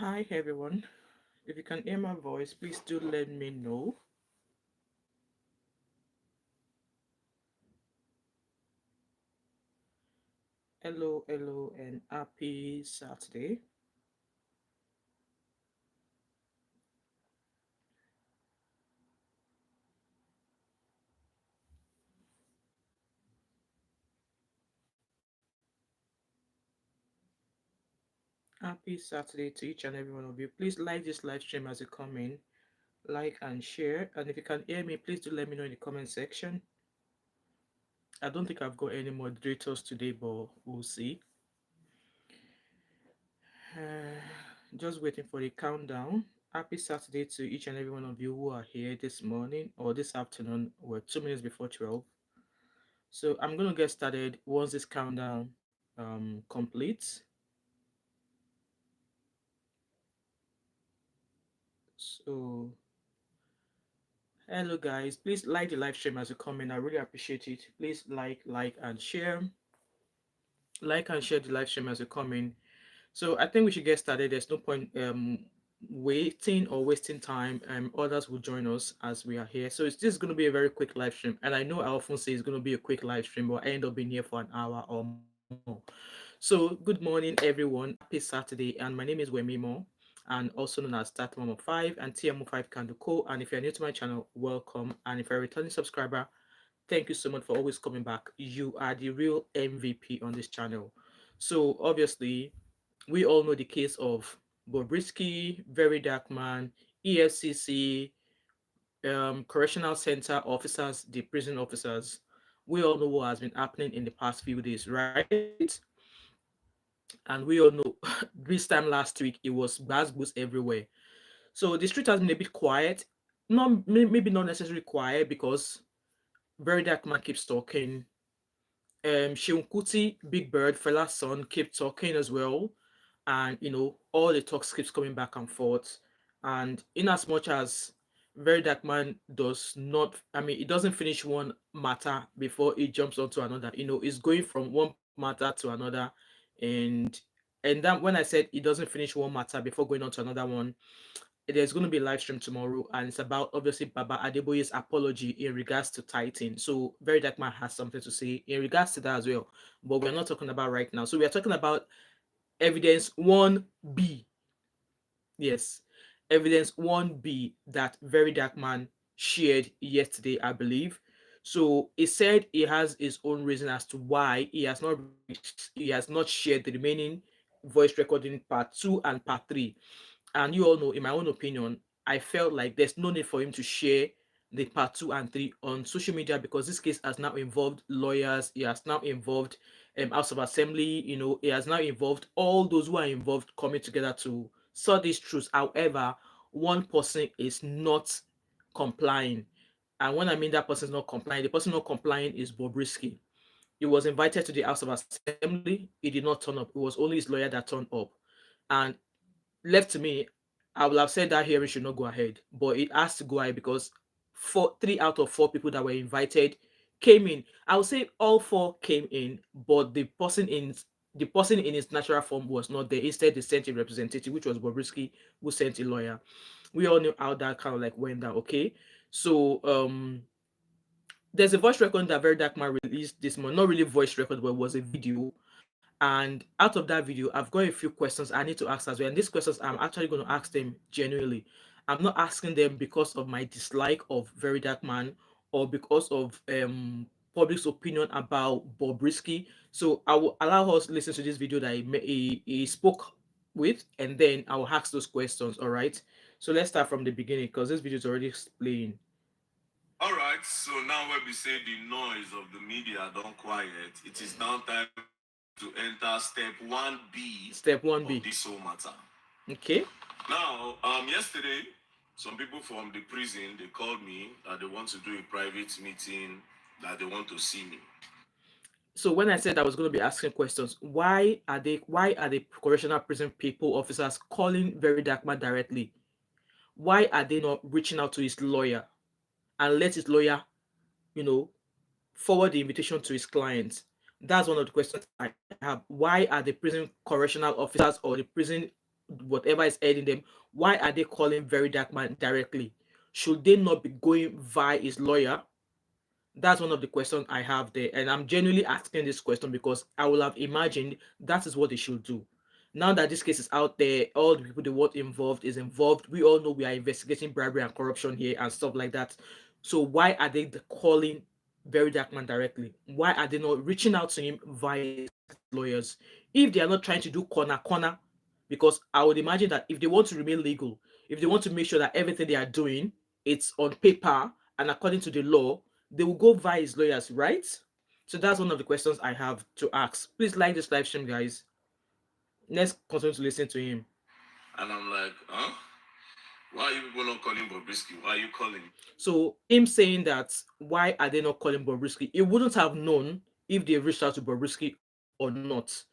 Hi everyone. If you can hear my voice, please do let me know. Hello, hello, and happy Saturday. Happy Saturday to each and every one of you. Please like this live stream as you come in, like and share. And if you can hear me, please do let me know in the comment section. I don't think I've got any moderators today, but we'll see. Uh, just waiting for the countdown. Happy Saturday to each and every one of you who are here this morning or this afternoon. We're 2 minutes before 12. So I'm going to get started once this countdown completes. So hello guys, please like the live stream as you come in. I really appreciate it. Please like and share. Like and share the live stream as you come in. So I think we should get started. There's no point waiting or wasting time. Others will join us as we are here. So it's just going to be a very quick live stream. And I know I often say it's going to be a quick live stream, but I end up being here for an hour or more. So good morning everyone. Happy Saturday. And my name is Wemimo and also known as Thatmumof5 and TMO5 Kanduko. And if you're new to my channel, welcome. And if you're a returning subscriber, thank you so much for always coming back. You are the real MVP on this channel. So obviously we all know the case of Bobrisky, VeryDarkMan, EFCC, correctional center officers, the prison officers. We all know what has been happening in the past few days, right? And we all know this time last week it was bad boost everywhere. So the street has been a bit quiet, not maybe not necessarily quiet because VeryDarkMan keeps talking. Sheun Kuti, Big Bird, Fella's son, keep talking as well. And all the talks keeps coming back and forth. And in as much as Very Dark Man does not, I mean, it doesn't finish one matter before it jumps onto another. It's going from one matter to another. And and then when I said it doesn't finish one matter before going on to another one, there's going to be a live stream tomorrow, and it's about obviously Baba Adeboye's apology in regards to tithing. So Very Dark Man has something to say in regards to that as well, but we're not talking about right now. So we are talking about evidence 1B. Yes, evidence 1B that Very Dark Man shared yesterday, I believe. So he said he has his own reason as to why he has not shared the remaining voice recording part 2 and part 3. And you all know, in my own opinion, I felt like there's no need for him to share the part 2 and 3 on social media because this case has now involved lawyers, it has now involved House of Assembly, it has now involved all those who are involved coming together to sort these truths. However, one person is not complying. And when I mean that person is not complying, the person not complying is Bobrisky. He was invited to the House of Assembly, he did not turn up. It was only his lawyer that turned up. And left to me, I would have said that hearing should not go ahead, but it has to go ahead because 3 out of 4 people that were invited came in. I would say all 4 came in, but the person in his natural form was not there. Instead, they sent a representative, which was Bobrisky, who sent a lawyer. We all knew how that kind of like went down. Okay, so there's a voice record that Very Dark Man released this month. Not really voice record, but it was a video. And out of that video, I've got a few questions I need to ask as well. And these questions, I'm actually going to ask them genuinely. I'm not asking them because of my dislike of Very Dark Man or because of public's opinion about Bobrisky. So I will allow us to listen to this video that he spoke with, and then I will ask those questions. All right. So let's start from the beginning because this video is already playing. All right, so now when we say the noise of the media don't quiet, it is now time to enter step 1B. Step 1B of this whole matter. Okay. Now, yesterday, some people from the prison, they called me that they want to do a private meeting, that they want to see me. So when I said I was going to be asking questions, why are the correctional prison people officers calling Very Darkman directly? Why are they not reaching out to his lawyer and let his lawyer, you know, forward the invitation to his clients? That's one of the questions I have. Why are the prison correctional officers or the prison whatever is aiding them, why are they calling Very Dark Man directly? Should they not be going via his lawyer? That's one of the questions I have there. And I'm genuinely asking this question because I will have imagined that is what they should do. Now that this case is out there, all the people, the world involved is involved. We all know we are investigating bribery and corruption here and stuff like that. So why are they calling Very Darkman directly? Why are they not reaching out to him via his lawyers? If they are not trying to do corner, because I would imagine that if they want to remain legal, if they want to make sure that everything they are doing it's on paper and according to the law, they will go via his lawyers, right? So that's one of the questions I have to ask. Please like this live stream, guys. Let's continue to listen to him. And I'm like, huh? Why are you people not calling Bobrisky? Why are you calling? So him saying that why are they not calling Bobrisky? He wouldn't have known if they reached out to Bobrisky or not.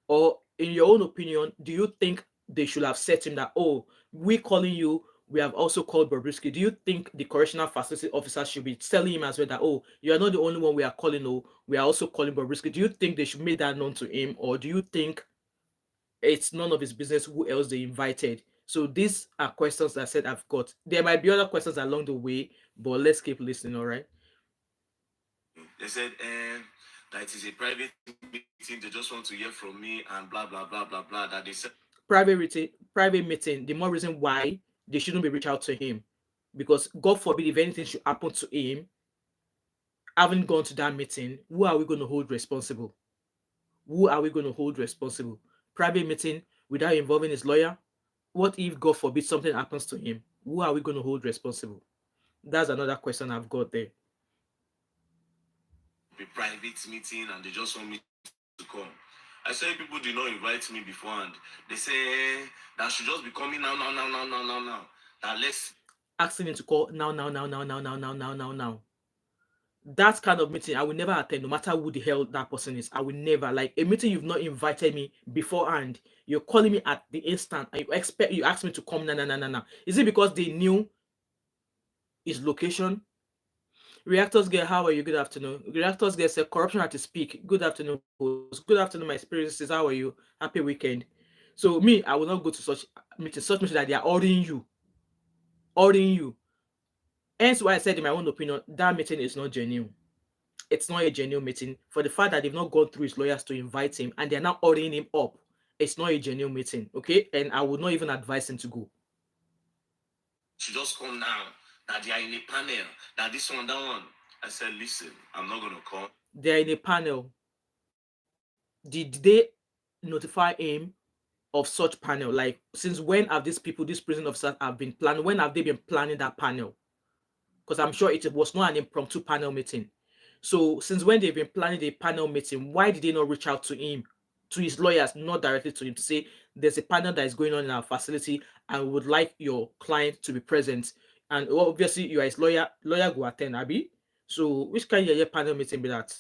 Or in your own opinion, do you think they should have said to him that, oh, we calling you, we have also called Bobrisky? Do you think the correctional facility officer should be telling him as well that, oh, you are not the only one we are calling, oh, we are also calling Bobrisky? Do you think they should make that known to him, or do you think it's none of his business who else they invited? So these are questions that I said I've got. There might be other questions along the way, but let's keep listening, all right? They said, that it is a private meeting. They just want to hear from me and blah, blah, blah, blah, blah. That they said, Private meeting, the more reason why they shouldn't be reach out to him. Because God forbid if anything should happen to him, having gone to that meeting, who are we going to hold responsible? Who are we going to hold responsible? Private meeting without involving his lawyer? What if God forbid something happens to him? Who are we going to hold responsible? That's another question I've got there. a private meeting and they just want me to come. I said, people did not invite me beforehand. They say that should just be coming now. That let's Asking him to call now. That kind of meeting I will never attend, no matter who the hell that person is. I will never, like, a meeting you've not invited me beforehand. You're calling me at the instant and you ask me to come now. Is it because they knew his location? Reactors girl, how are you? Good afternoon. Reactors girl said corruption at its peak. Good afternoon, host. Good afternoon, my experiences. How are you? Happy weekend. So me, I will not go to such meeting that they are ordering you. Hence why I said in my own opinion, that meeting is not genuine. It's not a genuine meeting. For the fact that they've not gone through his lawyers to invite him and they're now ordering him up, it's not a genuine meeting. Okay. And I would not even advise him to go. should just come now. That they are in a panel. That this one, that one. I said, listen, I'm not gonna come. They're in a panel. Did they notify him of such panel? Like, since when have these people, these prison officers, have been planning? When have they been planning that panel? Because I'm sure it was not an impromptu panel meeting. So since when they've been planning a panel meeting, why did they not reach out to him, to his lawyers, not directly to him, to say there's a panel that is going on in our facility and we would like your client to be present? And obviously you are his lawyer go attend, Abby. So which kind of panel meeting be that?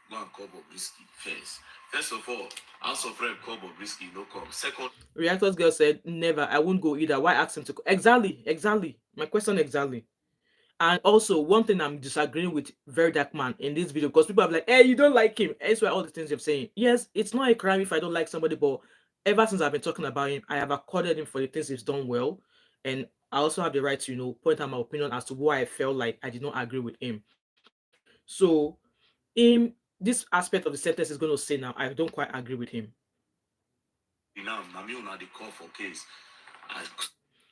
Go and call Bobrisky first. First of all, House of Rep call Bobrisky, no come. Second, Reactors girl said, never, I won't go either. Why ask him to go? Exactly. My question exactly. And also, one thing I'm disagreeing with Very Dark Man in this video, because people are like, hey, you don't like him. That's why all the things you're saying. Yes, it's not a crime if I don't like somebody, but ever since I've been talking about him, I have accorded him for the things he's done well. And I also have the right to, point out my opinion as to why I felt like I did not agree with him. So, in this aspect of the sentence is going to say now, I don't quite agree with him. now, Nami the call for case.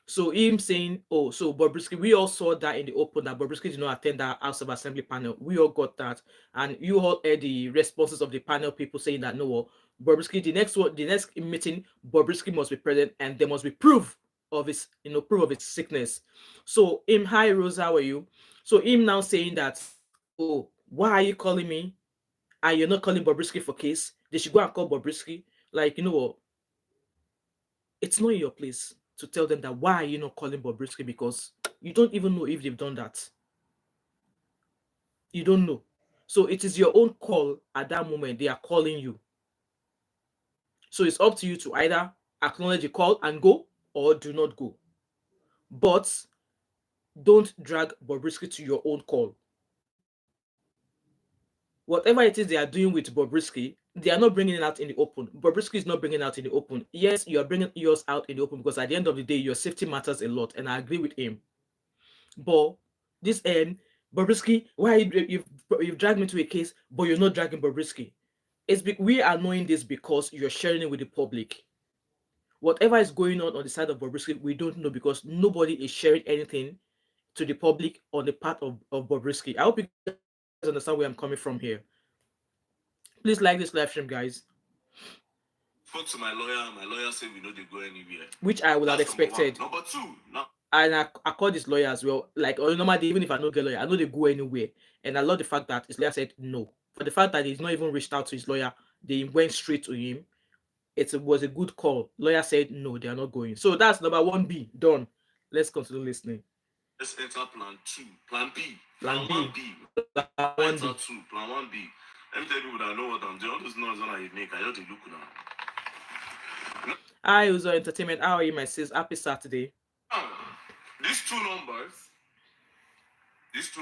So him saying, oh, so Bobrisky, we all saw that in the open that Bobrisky did not attend that House of Assembly panel. We all got that. And you all heard the responses of the panel people saying that no, Bobrisky, the next meeting, Bobrisky must be present and there must be proof of his, proof of his sickness. So him, hi Rose, how are you? So him now saying that, oh, why are you calling me? And you're not calling Bobrisky for case. They should go and call Bobrisky. Like, you know what? It's not in your place to tell them that why are you not calling Bobrisky, because you don't even know if they've done that. You don't know. So it is your own call at that moment. They are calling you. So it's up to you to either acknowledge the call and go or do not go. But don't drag Bobrisky to your own call. Whatever it is they are doing with Bobrisky, They are not bringing it out in the open. Bobrisky is not bringing it out in the open. Yes, you are bringing yours out in the open because at the end of the day, your safety matters a lot, and I agree with him. But this Bobrisky, why you've dragged me to a case, but you're not dragging Bobrisky? We are knowing this because you're sharing it with the public. Whatever is going on the side of Bobrisky, we don't know because nobody is sharing anything to the public on the part of Bobrisky. I hope you guys understand where I'm coming from here. Please like this live stream, guys. Spoke to my lawyer. My lawyer said we know they go anywhere. Which I would have That's number one. expected. Number two, now And I call this lawyer as well. Like, or normally, even if I don't get lawyer, I know they go anywhere. And I love the fact that his lawyer said no. For the fact that he's not even reached out to his lawyer, they went straight to him. It was a good call. Lawyer said no, they are not going. So that's number 1B done. Let's continue listening. let's enter plan two, plan B, Plan B. 1B, Plan enter 1B. two, plan 1B. Let me tell you that I know what I'm doing. All those noise that I make, I just look now. Hi, Uzo Entertainment. How are you, my sis? Happy Saturday. Now, these two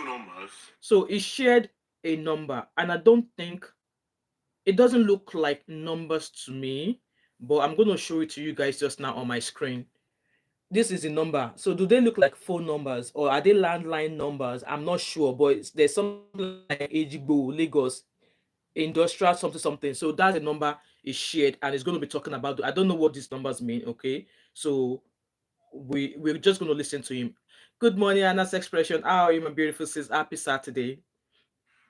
numbers. So he shared a number, and I don't think it doesn't look like numbers to me, but I'm going to show it to you guys just now on my screen. This is the number. So do they look like phone numbers or are they landline numbers? I'm not sure, but there's something like Ejigbo, Lagos, industrial something. So that's a number is shared and it's going to be talking about. I don't know what these numbers mean. Okay, so we're just going to listen to him. Good morning, Anna's expression. How are you, my beautiful sis? Happy Saturday.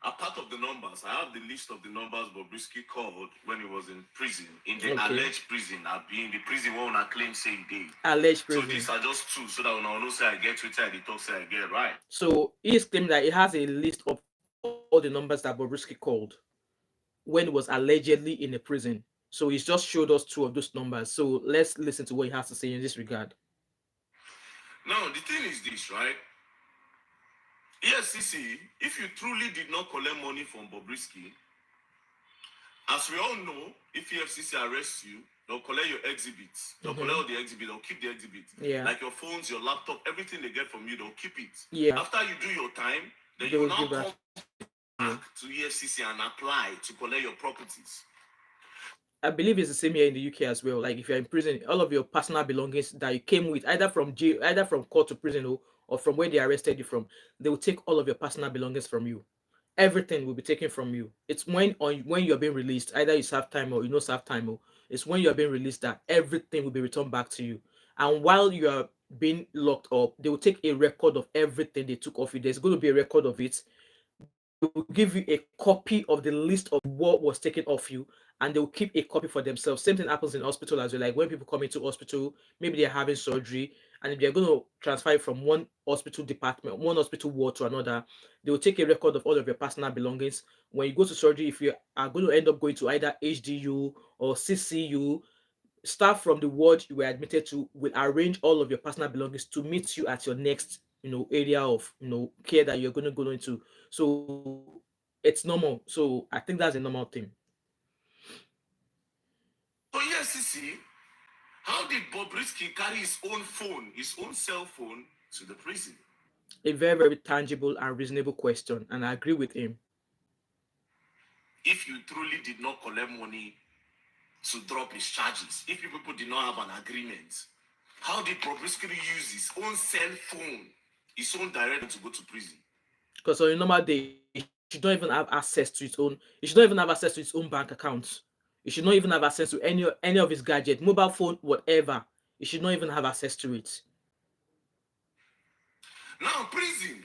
A part of the numbers, I have the list of the numbers Bobrisky called when he was in prison, in the Okay. alleged prison, in the prison where I claim say he did. Alleged So prison. these are just two, so that when I know say I get to it, the talk say I get right. So he is claiming that he has a list of all the numbers that Bobrisky called when he was allegedly in a prison. So he's just showed us two of those numbers. So let's listen to what he has to say in this regard. Now the thing is this, right? EFCC, if you truly did not collect money from Bobrisky, as we all know, if EFCC arrests you, they'll collect your exhibits. They'll collect all the exhibits. They'll keep the exhibits. Yeah. Like your phones, your laptop, everything they get from you, they'll keep it. Yeah. After you do your time, then They you will now give come back. back to EFCC and apply to collect your properties. I believe it's the same here in the UK as well. Like if you're in prison, all of your personal belongings that you came with, either from jail, either from court to prison, or from where they arrested you from, they will take all of your personal belongings from you. Everything will be taken from you. It's when you're being released, either you serve time or you don't serve time, or it's when you're being released that everything will be returned back to you. And while you are being locked up, they will take a record of everything they took off you. There's going to be a record of it. They will give you a copy of the list of what was taken off you, and they will keep a copy for themselves. Same thing happens in hospital as well. Like when people come into hospital, maybe they're having surgery, and if they're going to transfer it from one hospital department, one hospital ward to another, they will take a record of all of your personal belongings. When you go to surgery, if you are going to end up going to either HDU or CCU, staff from the ward you were admitted to will arrange all of your personal belongings to meet you at your next area of care that you're going to go into. So it's normal. So I think that's a normal thing. So EFCC, how did Bobrisky carry his own phone, his own cell phone, to the prison? A very, very tangible and reasonable question, and I agree with him. If you truly did not collect money to drop his charges, if you people did not have an agreement, how did Bobrisky use his own cell phone, his own direct to go to prison? Because on a normal day, he should not even have access to its own. He should not even have access to its own bank account. He should not even have access to any of his gadget, mobile phone, whatever. He should not even have access to it. Now, prison.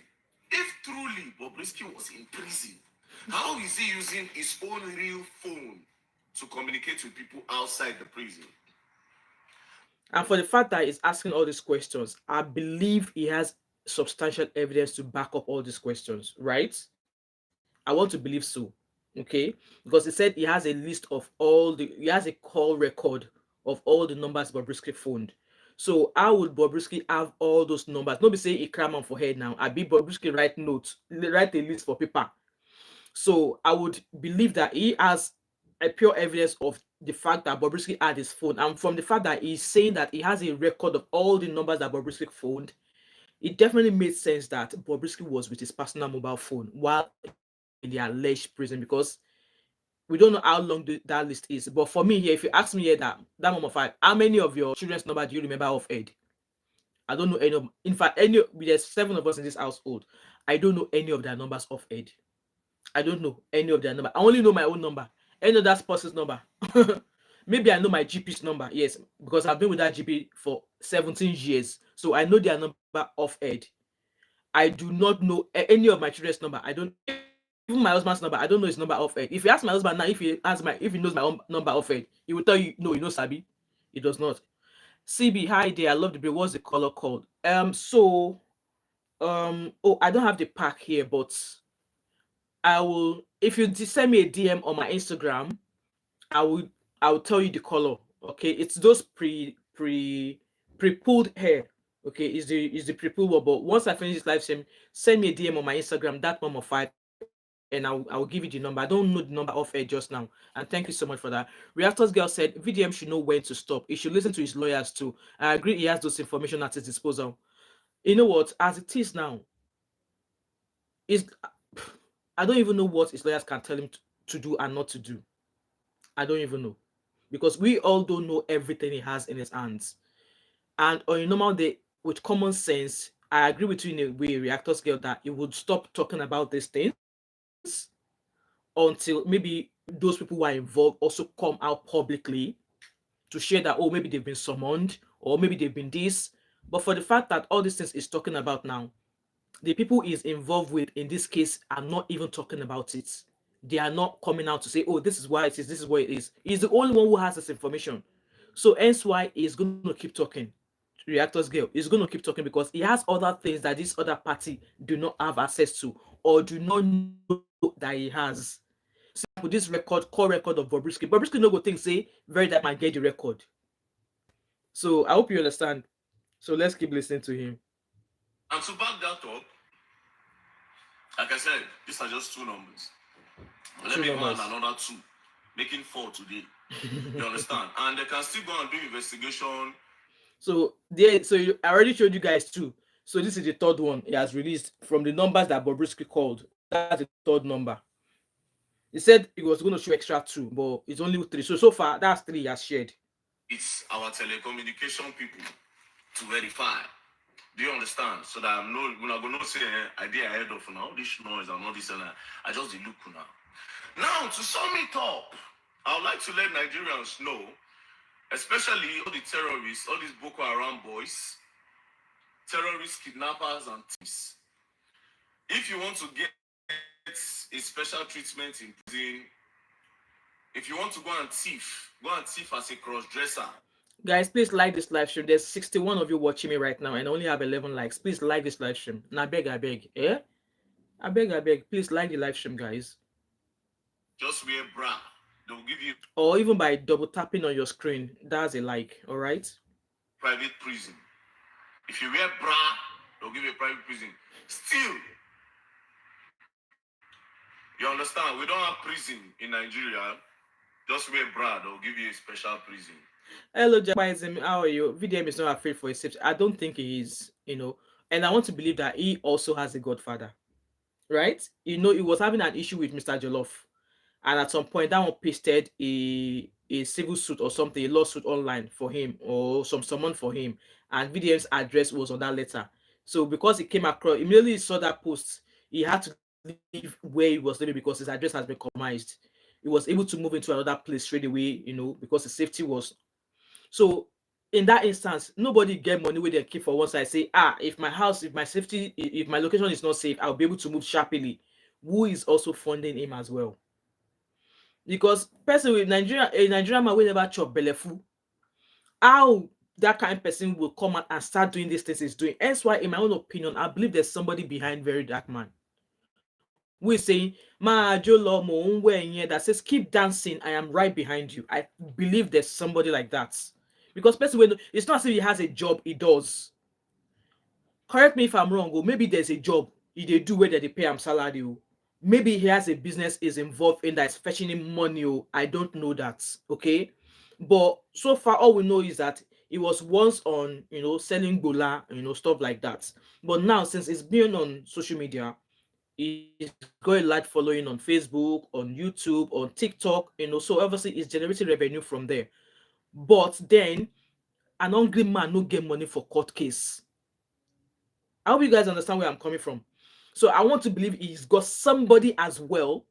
If truly Bobrisky was in prison, how is he using his own real phone to communicate with people outside the prison? And for the fact that he's asking all these questions, I believe he has substantial evidence to back up all these questions, right? I want to believe so. Okay, because he said he has a list of he has a call record of all the numbers Bobrisky phoned. So how would Bobrisky have all those numbers? Not be saying he cram on for head now. I be Bobrisky write notes, write a list for paper. So I would believe that he has a pure evidence of the fact that Bobrisky had his phone, and from the fact that he's saying that he has a record of all the numbers that Bobrisky phoned, it definitely made sense that Bobrisky was with his personal mobile phone while in the alleged prison, because We don't know how long that list is. But for me here, if you ask me here that mom of five, how many of your children's number do you remember off head? I don't know any of. In fact, there's 7 of us in this household. I don't know any of their numbers off head. I don't know any of their number. I only know my own number. Any other person's number. Maybe I know my GP's number. Yes, because I've been with that GP for 17 years. So I know their number off head. I do not know any of my children's number. I don't even my husband's number. I don't know his number off head. If you ask my husband now, if he knows my own number off head, he will tell you no, Sabi. He does not. CB, hi there. I love the bill. What's the color called? Oh, I don't have the pack here, but I will. If you send me a DM on my Instagram, I will. I will tell you the color. Okay, it's those pre-pulled hair. Okay, is the pre-pulled one. But once I finish this live stream, send me a DM on my Instagram, that mom of five, and I'll give you the number. I don't know the number off air just now. And thank you so much for that. Reactors girl said VDM should know when to stop. He should listen to his lawyers too. I agree. He has those information at his disposal. You know what? As it is now, is I don't even know what his lawyers can tell him to do and not to do. I don't even know. Because we all don't know everything he has in his hands. And on a normal day, with common sense, I agree with you in a way, reactor scale, that you would stop talking about these things until maybe those people who are involved also come out publicly to share that, oh, maybe they've been summoned or maybe they've been this. But for the fact that all these things is talking about now, the people he's involved with in this case are not even talking about it. They are not coming out to say, oh, this is why it is, this is what it is. He's the only one who has this information. So hence why he's going to keep talking. Reactors girl is going to keep talking because he has other things that this other party do not have access to or do not know that he has. So with this core record of Bobrisky no go think say VeryDarkMan get the record. So I hope you understand. So let's keep listening to him. And to back that up, like I said, these are just two numbers. Let me go on another two, making 4 today. You understand? And they can still go and do investigation. So I already showed you guys two. So this is the third one he has released from the numbers that Bobrisky called. That's the third number. He said he was going to show extra 2, but it's only 3. So far, that's 3 he has shared. It's our telecommunication people to verify. Do you understand? So that I'm not going to say I did ahead of now this noise and all this and that. I just look now. Now to sum it up, I would like to let Nigerians know, especially all the terrorists, all these Boko Haram boys, terrorists, kidnappers, and thieves. If you want to get a special treatment in prison, if you want to go and thief as a cross-dresser. Guys, please like this live stream. There's 61 of you watching me right now and I only have 11 likes. Please like this live stream. Now, I beg. Eh? I beg. Please like the live stream, guys. Just wear bra. They'll give you... Or even by double tapping on your screen. That's a like, all right? Private prison. If you wear bra, they'll give you a private prison. Still, you understand? We don't have prison in Nigeria. Just wear bra, they'll give you a special prison. Hello, Japaism. How are you? VDM is not afraid for his safety. I don't think he is, and I want to believe that he also has a godfather, right? He was having an issue with Mr. Jollof, and at some point, that one pasted a civil suit or something, a lawsuit online for him or someone for him, and VDM's address was on that letter. So because he came across, immediately he saw that post, he had to leave where he was living because his address has been compromised. He was able to move into another place straight away, because the safety was. So in that instance, nobody get money where they keep for once. I say, if my house, if my safety, if my location is not safe, I'll be able to move sharply. Who is also funding him as well? Because person with a Nigerian man will never chop belefu. How that kind of person will come out and start doing these things he's doing? That's why, in my own opinion, I believe there's somebody behind VeryDarkMan who is saying, Ma Jolo mo that says, keep dancing, I am right behind you. I believe there's somebody like that. Because person, it's not as if he has a job, he does. Correct me if I'm wrong, or maybe there's a job they do where they pay him salary. Maybe he has a business is involved in that is fetching him money. I don't know that. Okay. But so far, all we know is that he was once on, selling gola, stuff like that. But now, since it's been on social media, He's got a large following on Facebook, on YouTube, on TikTok, so obviously it's generating revenue from there. But then an hungry man no get money for court case. I hope you guys understand where I'm coming from. So I want to believe he's got somebody as well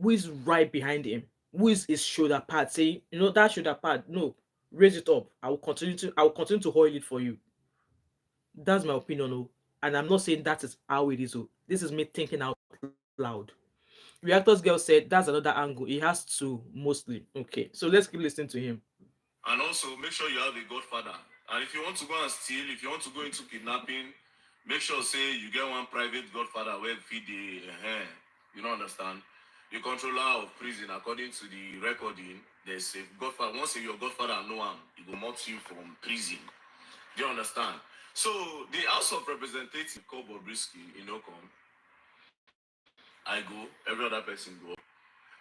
who is right behind him, who is his shoulder pad, saying, that shoulder pad, no, raise it up. I will continue to hold it for you. That's my opinion, oh. And I'm not saying that is how it is, oh. This is me thinking out loud. Reactors girl said that's another angle. He has to mostly. Okay, so let's keep listening to him. And also, make sure you have a godfather. And if you want to go and steal, if you want to go into kidnapping, make sure say you get one private godfather where feed the you don't understand. The controller of prison, according to the recording, there's a godfather. Once your godfather know him, he will mount you from prison. Do you understand? So the House of Representatives called Bobrisky in Ocon. I go, every other person go.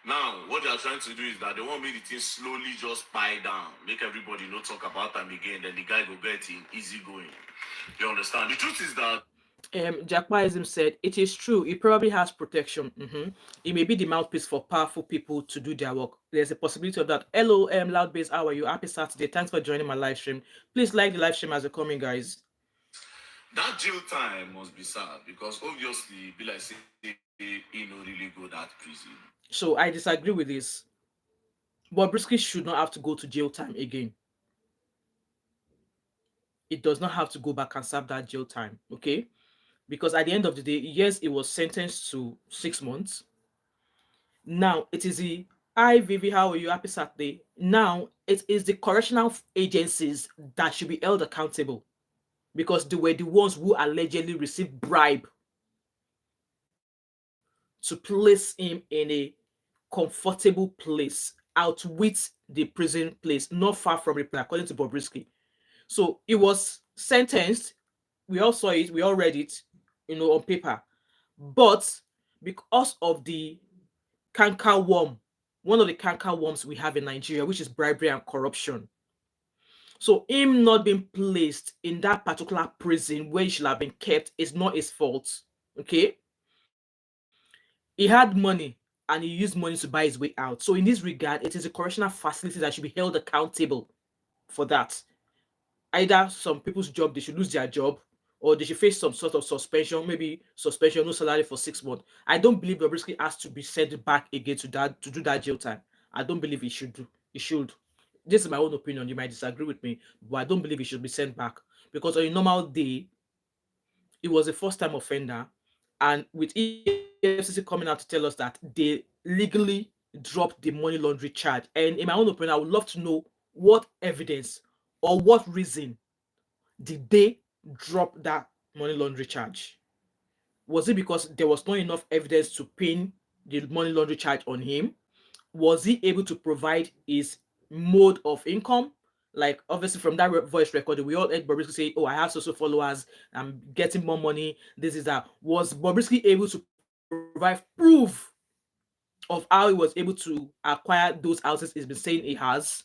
Now, what they are trying to do is that they want me the thing slowly just pie down, make everybody not talk about them again. Then the guy go get him easy going. You understand? The truth is that Jackpaism said, it is true, he probably has protection. He may be the mouthpiece for powerful people to do their work. There's a possibility of that. Hello, Loud Base, how are you? Happy Saturday. Thanks for joining my live stream. Please like the live stream as you're coming, guys. that jail time must be sad because obviously, be like say he no really go that prison. So I disagree with this. Bobrisky should not have to go to jail time again. It does not have to go back and serve that jail time, okay? Because at the end of the day, yes, it was sentenced to 6 months. Now it is the hi Vivi, how are you? Happy Saturday. Now it is the correctional agencies that should be held accountable because they were the ones who allegedly received bribe to place him in a comfortable place outwith the prison place, not far from the prison, according to Bobrisky. So he was sentenced. We all saw it, we all read it, on paper. But because of the canker worm, one of the canker worms we have in Nigeria, which is bribery and corruption. So him not being placed in that particular prison where he should have been kept is not his fault. Okay? He had money and he used money to buy his way out. So in this regard, it is a correctional facility that should be held accountable for that. Either some people's job, they should lose their job, or they should face some sort of suspension, maybe suspension, no salary for 6 months. I don't believe Bobrisky has to be sent back again to do that jail time. I don't believe he should do. He should. This is my own opinion. You might disagree with me, but I don't believe he should be sent back because on a normal day, he was a first-time offender, and with EFCC coming out to tell us that they legally dropped the money laundering charge. And in my own opinion, I would love to know what evidence or what reason did they drop that money laundering charge? Was it because there was not enough evidence to pin the money laundering charge on him? Was he able to provide his mode of income? Like obviously from that voice recording, we all heard Bobrisky say, "Oh, I have social followers. I'm getting more money. This is that." Was Bobrisky able to provide proof of how he was able to acquire those houses he's been saying he has?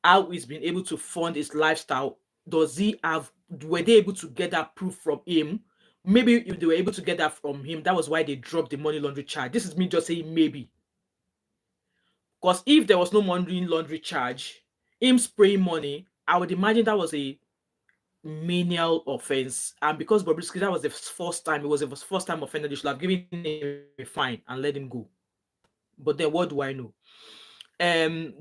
How he's been able to fund his lifestyle? Does he have? Were they able to get that proof from him? Maybe if they were able to get that from him, that was why they dropped the money laundering charge. This is me just saying maybe. Because if there was no money laundering charge, him spraying money, I would imagine that was a menial offense. And because Bobrisky, that was the first time, it was the first time offender, they should have given him a fine and let him go. But then what do I know?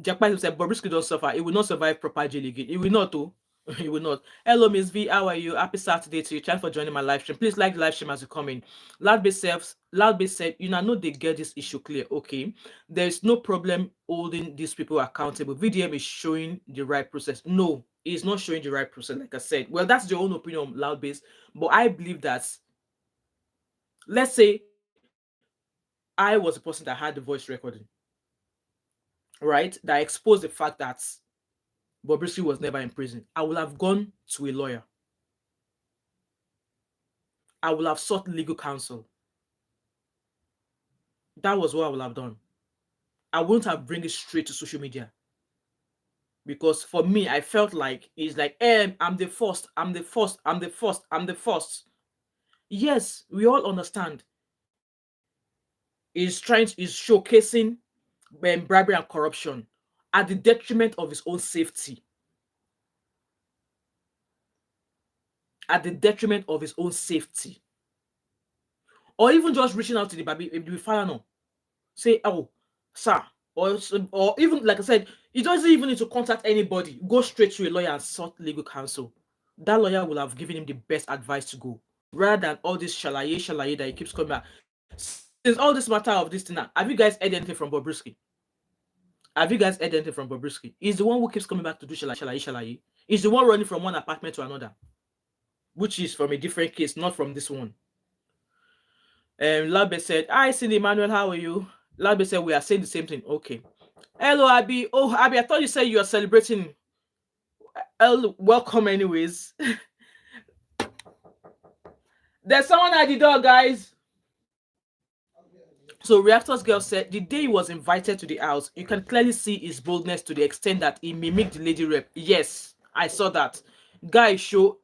Jack Pipe said Bobrisky don't suffer. He will not survive proper jail again. He will not, too. He will not. Hello, Miss V. How are you? Happy Saturday to you. Thanks for joining my live stream. Please like the live stream as you come in. Loudbase said, know they get this issue clear. Okay. There is no problem holding these people accountable. VDM is showing the right process. No, it's not showing the right process, like I said. Well, that's your own opinion, Loudbase. But I believe that, let's say I was the person that had the voice recording, right? That exposed the fact that Bobrisky was never in prison. I would have gone to a lawyer. I would have sought legal counsel. That was what I would have done. I wouldn't have bring it straight to social media. Because for me, I felt like it's like, I'm the first, I'm the first, I'm the first, I'm the first. Yes, we all understand. is showcasing bribery and corruption at the detriment of his own safety. At the detriment of his own safety. Or even just reaching out to the final, say, oh, sir, or even like I said, you don't even need to contact anybody. Go straight to a lawyer and sought legal counsel. That lawyer will have given him the best advice to go, rather than all this shalaye that he keeps coming back. Since all this matter of this thing now, have you guys heard anything from Bobrisky? Have you guys heard anything from Bobrisky? He's the one who keeps coming back to do shalaye. He's the one running from one apartment to another, which is from a different case, not from this one. Labe said, hi, Cindy Emmanuel, how are you? Labe said, we are saying the same thing. Okay. Hello, Abby. Oh, Abby, I thought you said you are celebrating. Welcome, anyways. There's someone at the door, guys. So Reactor's girl said the day he was invited to the house, you can clearly see his boldness to the extent that he mimicked the lady rep. Yes, I saw that. Guy show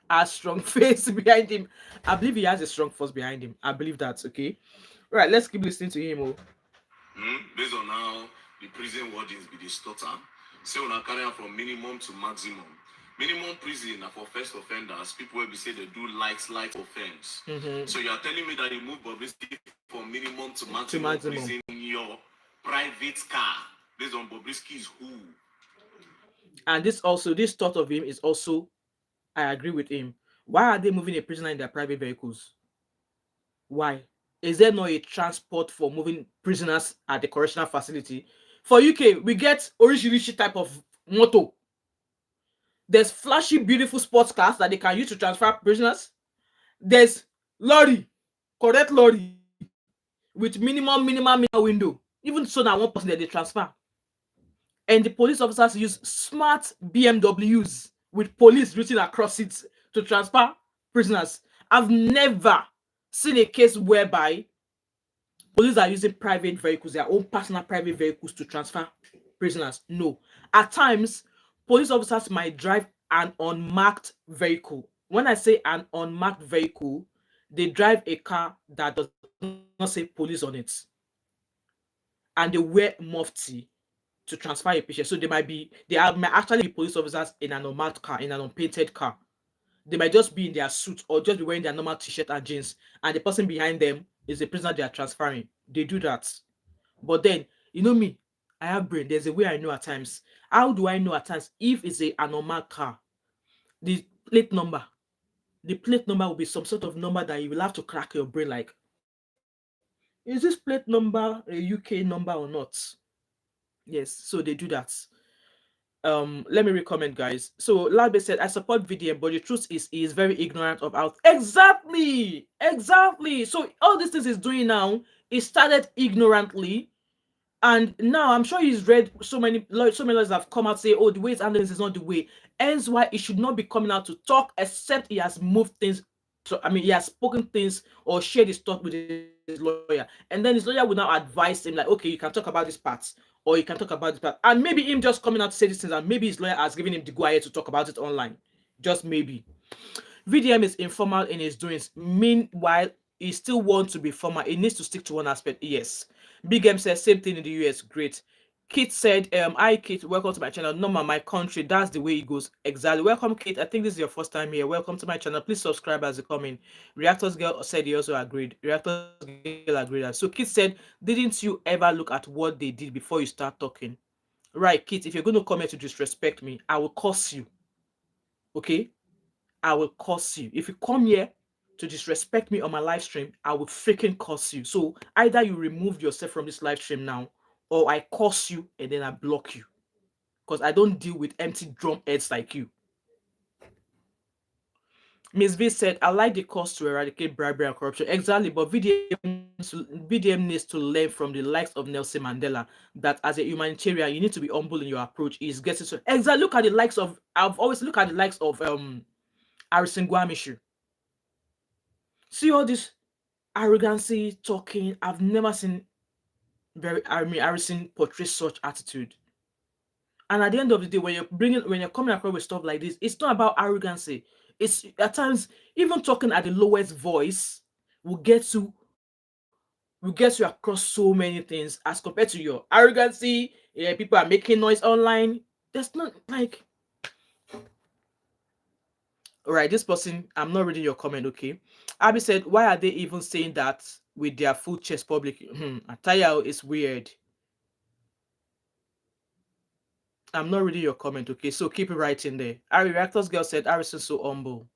a strong face behind him. I believe he has a strong force behind him. I believe that. Okay. Right, let's keep listening to him. Based on how the prison wardens be the stutter, say on a carry from minimum to maximum. Minimum prison for first offenders, people will be say they do likes offense. So you are telling me that you move Bobrisky from minimum to maximum prison in your private car based on Bobrisky's who? And this thought of him is also, I agree with him. Why are they moving a prisoner in their private vehicles? Why? Is there not a transport for moving prisoners at the correctional facility? For UK, we get original type of motor. There's flashy, beautiful sports cars that they can use to transfer prisoners. There's lorry, correct lorry, with minimum window. Even so, now one person that they transfer. And the police officers use smart BMWs with police written across it to transfer prisoners. I've never seen a case whereby police are using private vehicles, their own personal private vehicles, to transfer prisoners. No. At times, police officers might drive an unmarked vehicle. When I say an unmarked vehicle, they drive a car that does not say police on it. And they wear mufti to transfer a patient. So might actually be police officers in an unmarked car, in an unpainted car. They might just be in their suit or just be wearing their normal t-shirt and jeans, and the person behind them is the prisoner they are transferring. They do that. But then, you know me, I have brain. There's a way I know at times. How do I know at times if it's a normal car? The plate number. The plate number will be some sort of number that you will have to crack your brain like, is this plate number a UK number or not? Yes, so they do that. Let me recommend, guys. So Labe said, I support VDM, but the truth is he is very ignorant of how. Exactly. So all these things he's doing now, he started ignorantly, and now I'm sure he's read so many lawyers have come out say, oh, the way it's handling this is not the way. Hence why he should not be coming out to talk, except he has moved things. So he has spoken things or shared his thought with his lawyer, and then his lawyer will now advise him like, okay, you can talk about this part, or you can talk about this part, and maybe him just coming out to say these things, and maybe his lawyer has given him the go ahead to talk about it online, just maybe. VDM is informal in his doings. Meanwhile, he still wants to be formal. He needs to stick to one aspect. Yes. Big M says same thing in the US. Great. Kit said, hi Kit, welcome to my channel. Normal, my country, that's the way it goes. Exactly. Welcome, Kit. I think this is your first time here. Welcome to my channel. Please subscribe as you come in. Reactors Girl said he also agreed. Reactors Girl agreed. So Kit said, didn't you ever look at what they did before you start talking? Right, Kit, if you're going to come here to disrespect me, I will curse you. Okay? I will curse you. If you come here to disrespect me on my live stream, I will freaking curse you. So either you remove yourself from this live stream now, or I curse you and then I block you. Because I don't deal with empty drum heads like you. Ms. V said, I like the cause to eradicate bribery and corruption. Exactly, but VDM needs to learn from the likes of Nelson Mandela that as a humanitarian, you need to be humble in your approach. He's getting so exactly. Look at the likes of Harrison Guamishu. See all this arrogancy talking. I've never seen Harrison portray such attitude. And at the end of the day, when you're coming across with stuff like this, it's not about arrogancy. It's at times even talking at the lowest voice will get you will get you across so many things as compared to your arrogancy. Yeah, people are making noise online. There's not like, all right, this person, I'm not reading your comment, okay? Abby said, why are they even saying that with their full chest public? Attire is weird. I'm not reading your comment, okay? So keep it writing there. Ari Reactors Girl said, Harrison's so humble.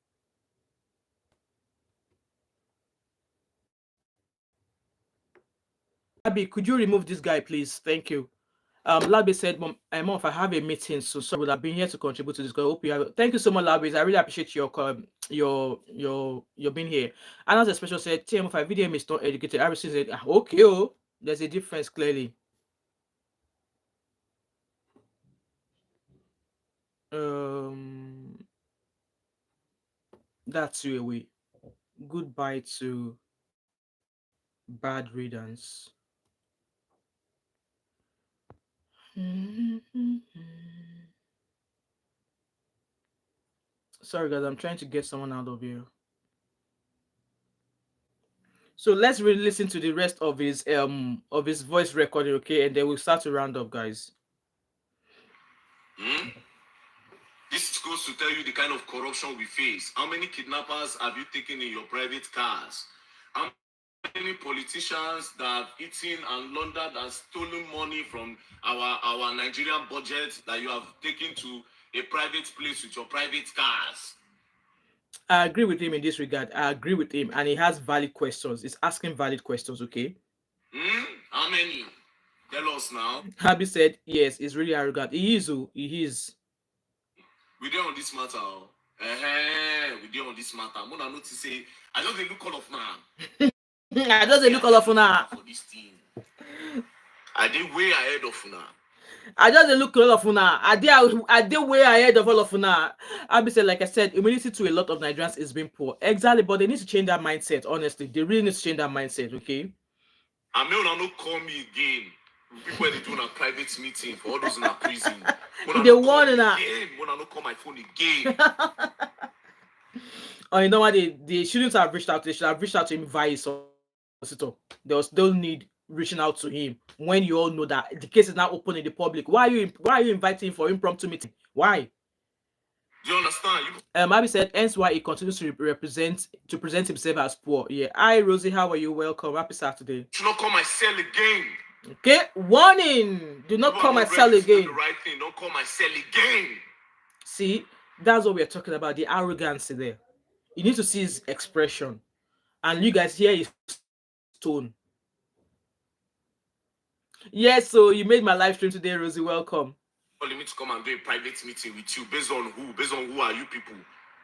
Abby, could you remove this guy, please? Thank you. Labi said, Mom, if I have a meeting, so sorry, would have been here to contribute to this. I hope you have. Thank you so much, Labi. I really appreciate your being here. And as a special said, TM5 VDM is not educated. Harrison said, okay, oh, there's a difference clearly. That's you away. Goodbye to bad riddance. Sorry guys, I'm trying to get someone out of here. So let's really listen to the rest of his voice recording, okay, and then we'll start to round up, guys. This goes to tell you the kind of corruption we face. How many kidnappers have you taken in your private cars? How many politicians that have eaten and laundered and stolen money from our Nigerian budget that you have taken to a private place with your private cars? I agree with him in this regard. I agree with him, and he has valid questions. He's asking valid questions, okay? How many? Tell us now. Habi said, yes, he's really arrogant. He is, he is. We did on this matter. We did on this matter. I'm gonna notice say, I don't look all of now. I just look all of now. For this thing. I did way ahead of now. I just look all of now. I did way ahead of all of now. Abi said, like I said, immunity to a lot of Nigerians is being poor. Exactly, but they need to change that mindset. Honestly, they really need to change that mindset. Okay. I may not call me again. People are doing a private meeting for all those in a prison. They want to when I don't call my phone again. Oh, you know what? They shouldn't have reached out. They should have reached out to him via his solicitor. There was no need reaching out to him when you all know that the case is now open in the public. Why are you inviting him for impromptu meeting? Why? Do you understand? Abby said, hence why he continues to present himself as poor. Yeah. Hi, Rosie. How are you? Welcome. Happy Saturday. Should not call my cell again. Okay. Warning. Do not call my cell again. Do the right thing. Don't call my cell again. See, that's what we're talking about. The arrogance there. You need to see his expression. And you guys hear his tone. Yes, so you made my live stream today, Rosie. Welcome. Calling me to come and do a private meeting with you based on who? Based on who are you people?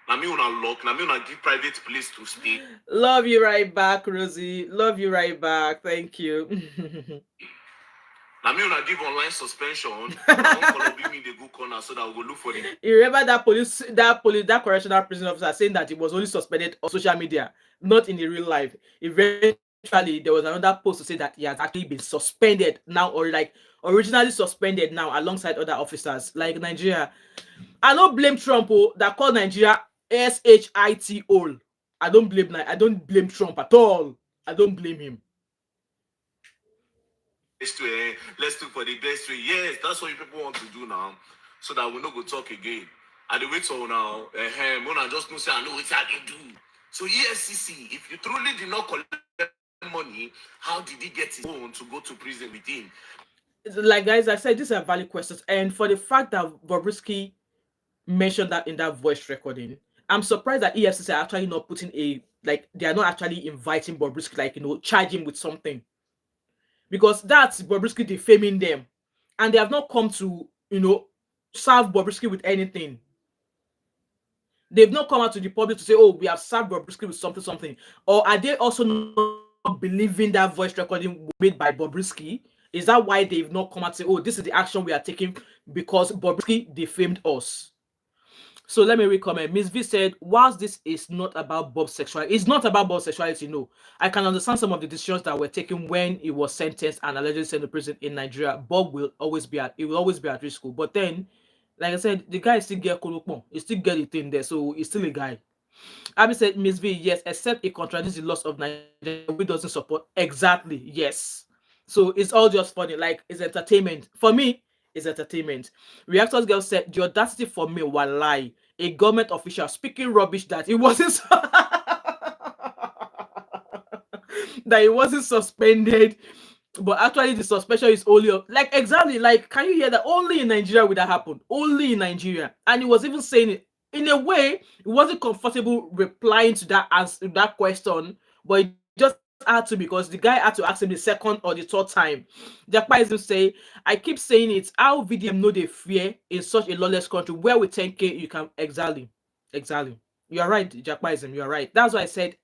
Now me wanna lock. Now me wanna give private place to stay. Love you right back, Rosie. Love you right back. Thank you. Now me wanna give online suspension. Me the good corner so that we go look for him. You remember that correctional prison officer saying that he was only suspended on social media, not in the real life. Eventually, there was another post to say that he has actually been suspended now, or like originally suspended now alongside other officers. Like Nigeria, I don't blame Trump that called Nigeria shit all. I don't blame Trump at all. I don't blame him. Let's do for the best way. Yes, that's what you people want to do now, so that we no go talk again. I dey wait for now. When I just know say I know what I can do. So EFCC, if you truly did not collect money, how did he get his own to go to prison with him? Like guys, I said these are valid questions, and for the fact that Bobrisky mentioned that in that voice recording, I'm surprised that EFCC are actually not putting they are not actually inviting Bobrisky, charge him with something. Because that's Bobrisky defaming them. And they have not come to, serve Bobrisky with anything. They've not come out to the public to say, oh, we have served Bobrisky with something. Or are they also not believing that voice recording made by Bobrisky? Is that why they've not come out and say, oh, this is the action we are taking because Bobrisky defamed us? So let me recommend. Miss V said, whilst this is not about Bob's sexuality, it's not about Bob's sexuality, no. I can understand some of the decisions that were taken when he was sentenced and allegedly sent to prison in Nigeria. Bob will always be at risk. But then, like I said, the guy still get Kolokpon. He still get the thing there, so he's still a guy. Abby said, Miss V, yes, except it contradicts the laws of Nigeria, we doesn't support. Exactly, yes. So it's all just funny. Like, it's entertainment. For me, it's entertainment. Reactors Girl said, the audacity for me, walai, a government official speaking rubbish that it wasn't that it wasn't suspended, but actually the suspension is only like exactly like can you hear that? Only in Nigeria would that happen. Only in Nigeria. And he was even saying it in a way it wasn't comfortable replying to that answer, that question, but he just had to because the guy had to ask him the second or the third time. Jackpot is say, I keep saying it, how VDM know they fear in such a lawless country where with 10K you can exactly. You are right, Jackpot, you are right. That's why I said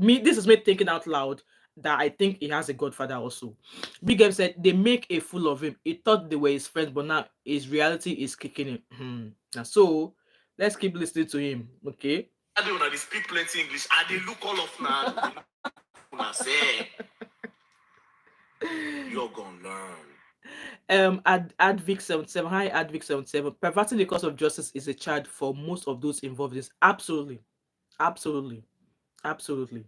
me this is me thinking out loud that I think he has a godfather also. Big M said they make a fool of him. He thought they were his friends, but now his reality is kicking him. And so let's keep listening to him. Okay. I don't know, they speak plenty English. I they look all of now. They look una say you're gonna learn. Advic77, hi Advic77. Perverting the cause of justice is a charge for most of those involved in this. Absolutely. Absolutely. Absolutely.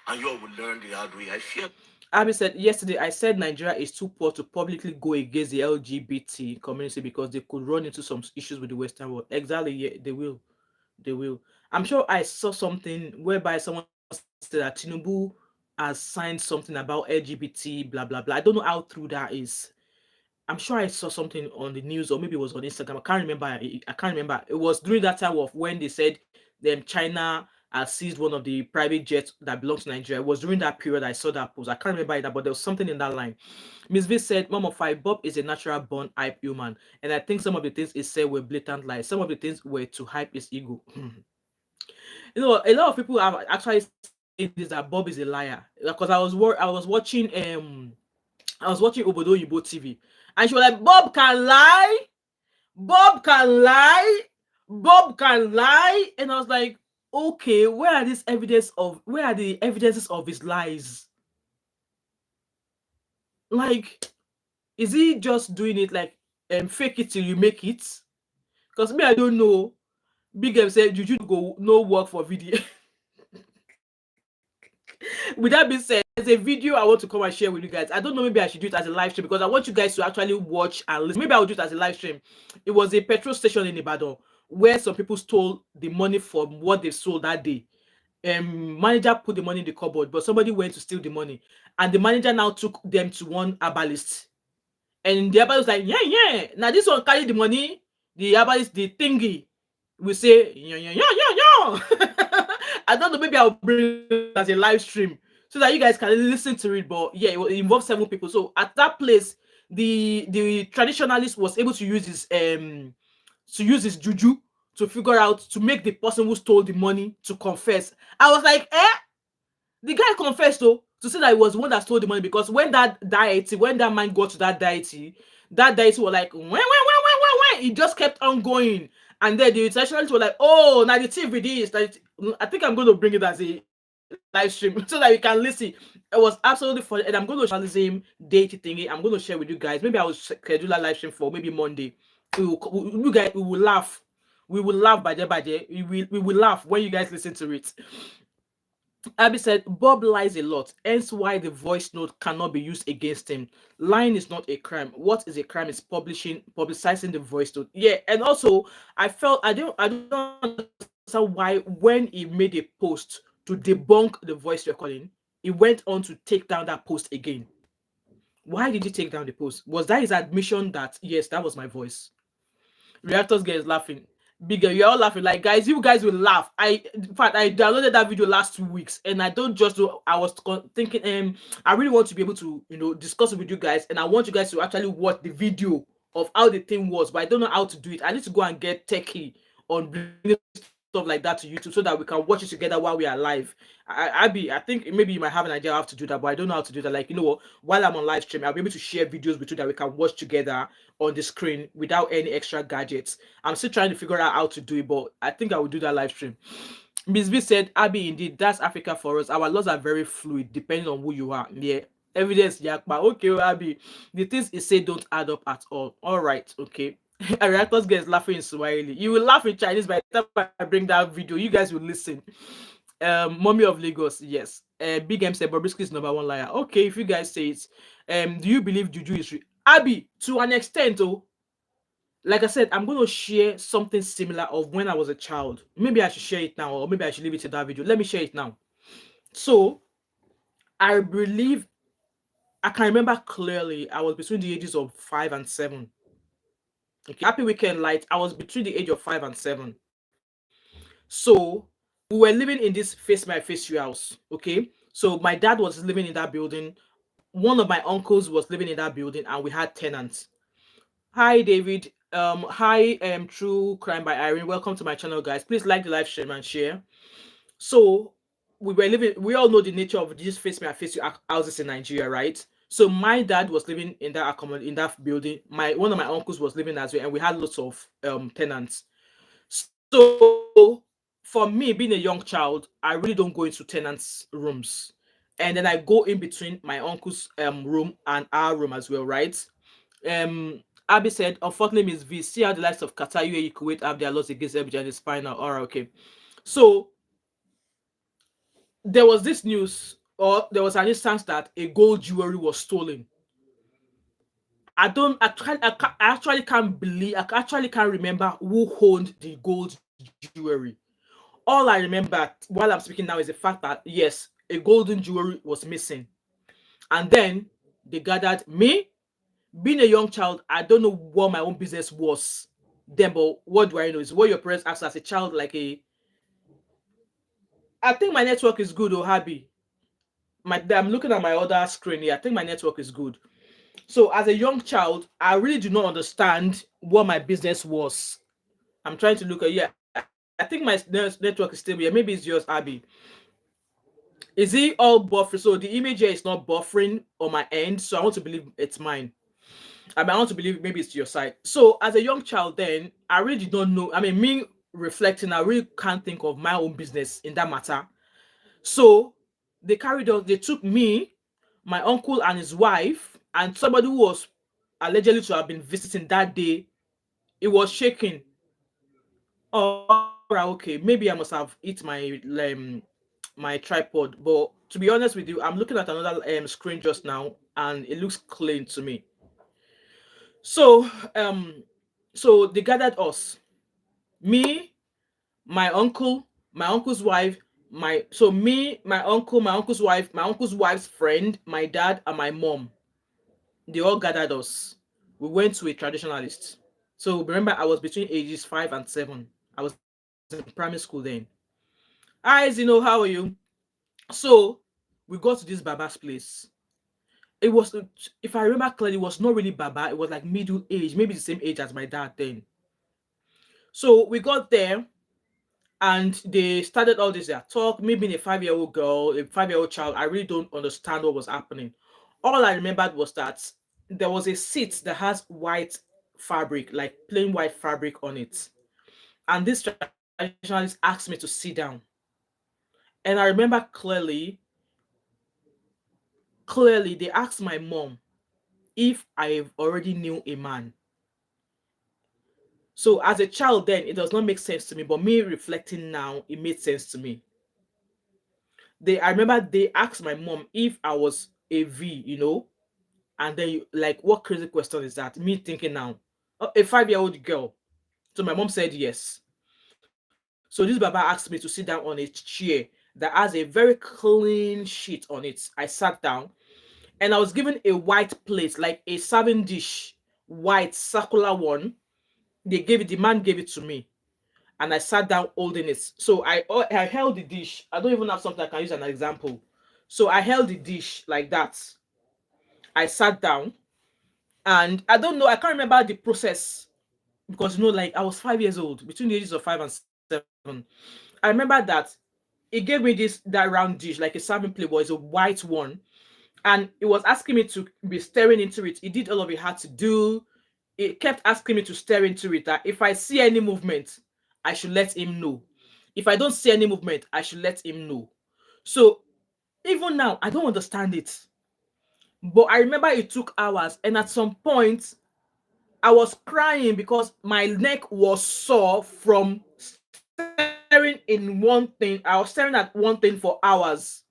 And you all will learn the hard way. I fear. Abby said, yesterday I said Nigeria is too poor to publicly go against the LGBT community because they could run into some issues with the Western world. Exactly, yeah, they will. They will. I'm sure I saw something whereby someone said that Tinubu has signed something about LGBT, blah, blah, blah. I don't know how true that is. I'm sure I saw something on the news or maybe it was on Instagram. I can't remember. I can't remember. It was during that time of when they said China has seized one of the private jets that belongs to Nigeria. It was during that period I saw that post. I can't remember it, but there was something in that line. Miss V said, Mom of Five, Bob is a natural born hype human. And I think some of the things he said were blatant lies. Some of the things were to hype his ego. You know, a lot of people have actually said this that Bob is a liar. Because I was watching Obodo Yibo TV, and she was like, Bob can lie, Bob can lie, Bob can lie. And I was like, okay, where are the evidences of his lies? Like, is he just doing it like fake it till you make it? Because me, I don't know. Big M said Juju go no work for video. With that being said, there's a video I want to come and share with you guys. I don't know, maybe I should do it as a live stream because I want you guys to actually watch and listen. Maybe I'll do it as a live stream. It was a petrol station in Ibadan where some people stole the money from what they sold that day. Manager put the money in the cupboard, but somebody went to steal the money, and the manager now took them to one herbalist. And the herbalist was like, yeah. Now this one carry the money. The herbalist, the thingy, will say, yeah. I don't know, maybe I'll bring it as a live stream so that you guys can listen to it. But yeah, it involves 7 people. So at that place, the traditionalist was able to use his juju to figure out to make the person who stole the money to confess. I was like, the guy confessed though to say that it was the one that stole the money because when that man got to that deity was like, when, he just kept on going. And then the traditionalists were like, oh, now the thief with this. I think I'm going to bring it as a live stream so that you can listen. It was absolutely fun. And I'm going to share vandalism deity thingy. I'm going to share with you guys. Maybe I will schedule a live stream for maybe Monday. We will laugh. We will laugh by there. We will laugh when you guys listen to it. Abby said, Bob lies a lot, hence why the voice note cannot be used against him. Lying is not a crime. What is a crime is publicizing the voice note. Yeah, and also I don't understand why when he made a post to debunk the voice recording, he went on to take down that post again. Why did he take down the post? Was that his admission that yes, that was my voice? Reactors guys laughing. Bigger, you're all laughing. Like, guys, you guys will laugh. In fact, I downloaded that video last 2 weeks, and I don't just do. I was thinking, I really want to be able to, discuss it with you guys, and I want you guys to actually watch the video of how the thing was, but I don't know how to do it. I need to go and get techie on bringing stuff like that to YouTube so that we can watch it together while we are live. I think maybe you might have an idea how to do that, but I don't know how to do that. Like, while I'm on live stream, I'll be able to share videos with you that we can watch together on the screen without any extra gadgets. I'm still trying to figure out how to do it, but I think I will do that live stream. Miss B said, Abby, indeed, that's Africa for us. Our laws are very fluid, depending on who you are. Yeah. Evidence, Yakba. Okay, Abby. The things he said don't add up at all. All right, okay. A reactors gets laughing in Swahili. You will laugh in Chinese by the time I bring that video. You guys will listen. Mommy of Lagos, yes. Big M said Bobrisky is number one liar. Okay, if you guys say it. Do you believe juju is real? Abby, to an extent, oh, like I said, I'm going to share something similar of when I was a child. Maybe I should share it now, or maybe I should leave it to that video. Let me share it now. So I believe I can remember clearly. I was between the ages of 5 and 7. Okay, happy weekend light. I was between the age of 5 and 7. So we were living in this face my face you house. Okay, so my dad was living in that building. One of my uncles was living in that building, and we had tenants. Hi David. Hi True Crime by Irene. Welcome to my channel, guys. Please like the live stream and share. So we were living. We all know the nature of these face me and face you houses in Nigeria, right? So my dad was living in in that building. My one of my uncles was living as well, and we had lots of tenants. So for me, being a young child, I really don't go into tenants' rooms, and then I go in between my uncle's room and our room as well, right? Abby said, unfortunately, Miss V, see how the likes of Qatar, UAE, Kuwait have their laws against every and spinal. All right, okay. So there was this news, or there was an instance that a gold jewelry was stolen. I actually can't believe, I actually can't remember who owned the gold jewelry. All I remember while I'm speaking now is the fact that yes, a golden jewelry was missing. And then they gathered me. Being a young child, I don't know what my own business was then, but what do I know is what your parents asked as a child, like a. I think my network is good, oh happy. I'm looking at my other screen here. I think my network is good. So as a young child, I really do not understand what my business was. I'm trying to look at, yeah. I think my network is stable. Yeah, maybe it's yours, Abby. Is it all buffering? So the image here is not buffering on my end. So I want to believe it's mine. I want to believe maybe it's your side. So as a young child, then I really did not know. I mean, me reflecting, I really can't think of my own business in that matter. So they carried on. They took me, my uncle and his wife, and somebody who was allegedly to have been visiting that day. It was shaking. All right, okay. Maybe I must have hit my tripod. But to be honest with you, I'm looking at another screen just now, and it looks clean to me. So so they gathered us, me, my uncle, my uncle's wife, my uncle, my uncle's wife, my uncle's wife's friend, my dad, and my mom. They all gathered us. We went to a traditionalist. So remember, I was between ages 5 and 7. I was in primary school then. Hi Zino, how are you? So we got to this Baba's place. It was, if I remember clearly, it was not really Baba, it was like middle age, maybe the same age as my dad then. So we got there, and they started all this their talk. Me being a 5-year-old girl, a 5-year-old child, I really don't understand what was happening. All I remembered was that there was a seat that has white fabric, like plain white fabric on it. And this traditionalist asked me to sit down. And I remember clearly they asked my mom if I already knew a man. So as a child then, it does not make sense to me, but me reflecting now, it made sense to me. I remember they asked my mom if I was a V, and then like, what crazy question is that? Me thinking now, oh, a 5-year-old girl. So my mom said yes. So this Baba asked me to sit down on a chair that has a very clean sheet on it. I sat down, and I was given a white plate, like a serving dish, white circular one. The man gave it to me, and I sat down holding it. So I held the dish. I don't even have something I can use as an example. So I held the dish like that. I sat down, and I don't know, I can't remember the process, because like I was 5 years old, between the ages of 5 and 7. I remember that he gave me that round dish, like a serving plate, but it's a white one, and it was asking me to be staring into it. It did all of it had to do. It kept asking me to stare into it, that if I see any movement, I should let him know. If I don't see any movement, I should let him know. So even now, I don't understand it. But I remember it took hours, and at some point, I was crying because my neck was sore from staring in one thing. I was staring at one thing for hours.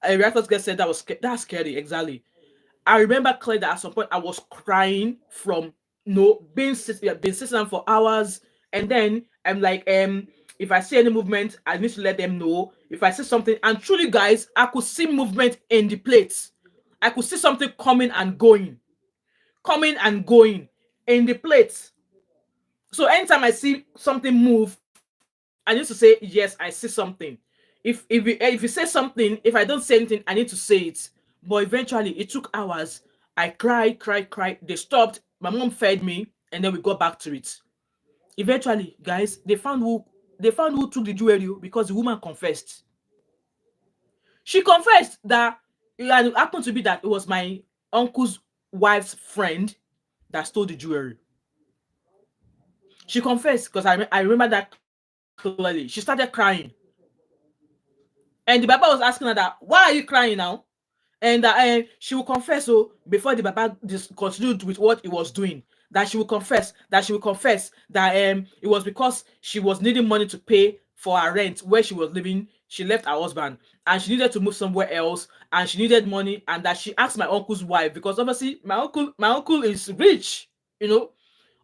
A reactor's guest said that's scary. Exactly. I remember clearly that at some point I was crying from being sitting down for hours, and then I'm like, if I see any movement, I need to let them know. If I see something, and truly, guys, I could see movement in the plates. I could see something coming and going in the plates. So anytime I see something move, I need to say yes, I see something. If you say something, if I don't say anything, I need to say it. But eventually, it took hours. I cried. They stopped. My mom fed me, and then we got back to it. Eventually, guys, they found who took the jewelry because the woman confessed. She confessed that it happened to be that it was my uncle's wife's friend that stole the jewelry. She confessed because I remember that clearly. She started crying. And the Baba was asking her that, why are you crying now? And she will confess, so before the Baba just continued with what he was doing, that it was because she was needing money to pay for her rent where she was living. She left her husband and she needed to move somewhere else, and she needed money, and that she asked my uncle's wife, because obviously my uncle is rich, you know.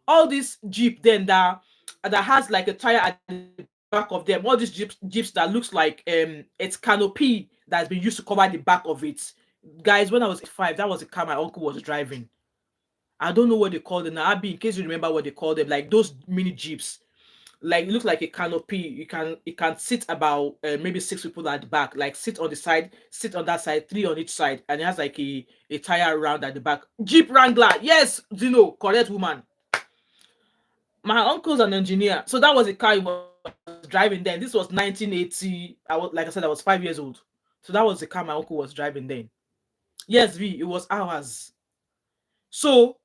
All this jeep then that has like a tire at the back of them, all these jeeps that looks like it's canopy that's been used to cover the back of it. Guys, when I was 5, that was the car my uncle was driving. I don't know what they call them now. Abby, in case you remember what they call them, like those mini jeeps. Like it looks like a canopy. You can sit about maybe 6 people at the back, like sit on the side, sit on that side, three on each side, and it has like a tire around at the back. Jeep Wrangler, yes, correct woman. My uncle's an engineer, so that was the car he was driving then. This was 1980. Like I said, I was 5 years old, so that was the car my uncle was driving then. Yes, it was ours. So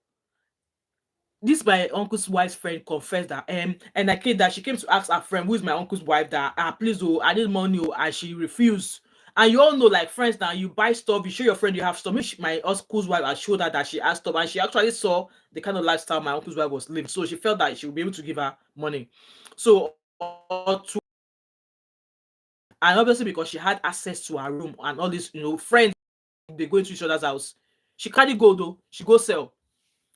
this my uncle's wife's friend confessed that and I came that she came to ask her friend, who is my uncle's wife, that please, oh, I need money, oh, and she refused. And you all know, like friends now, you buy stuff, you show your friend you have stuff. Maybe my uncle's wife had showed her that she has stuff, and she actually saw the kind of lifestyle my uncle's wife was living, so she felt that she would be able to give her money. So and obviously because she had access to her room and all this, friends, they go into each other's house. She carry gold though, she go sell.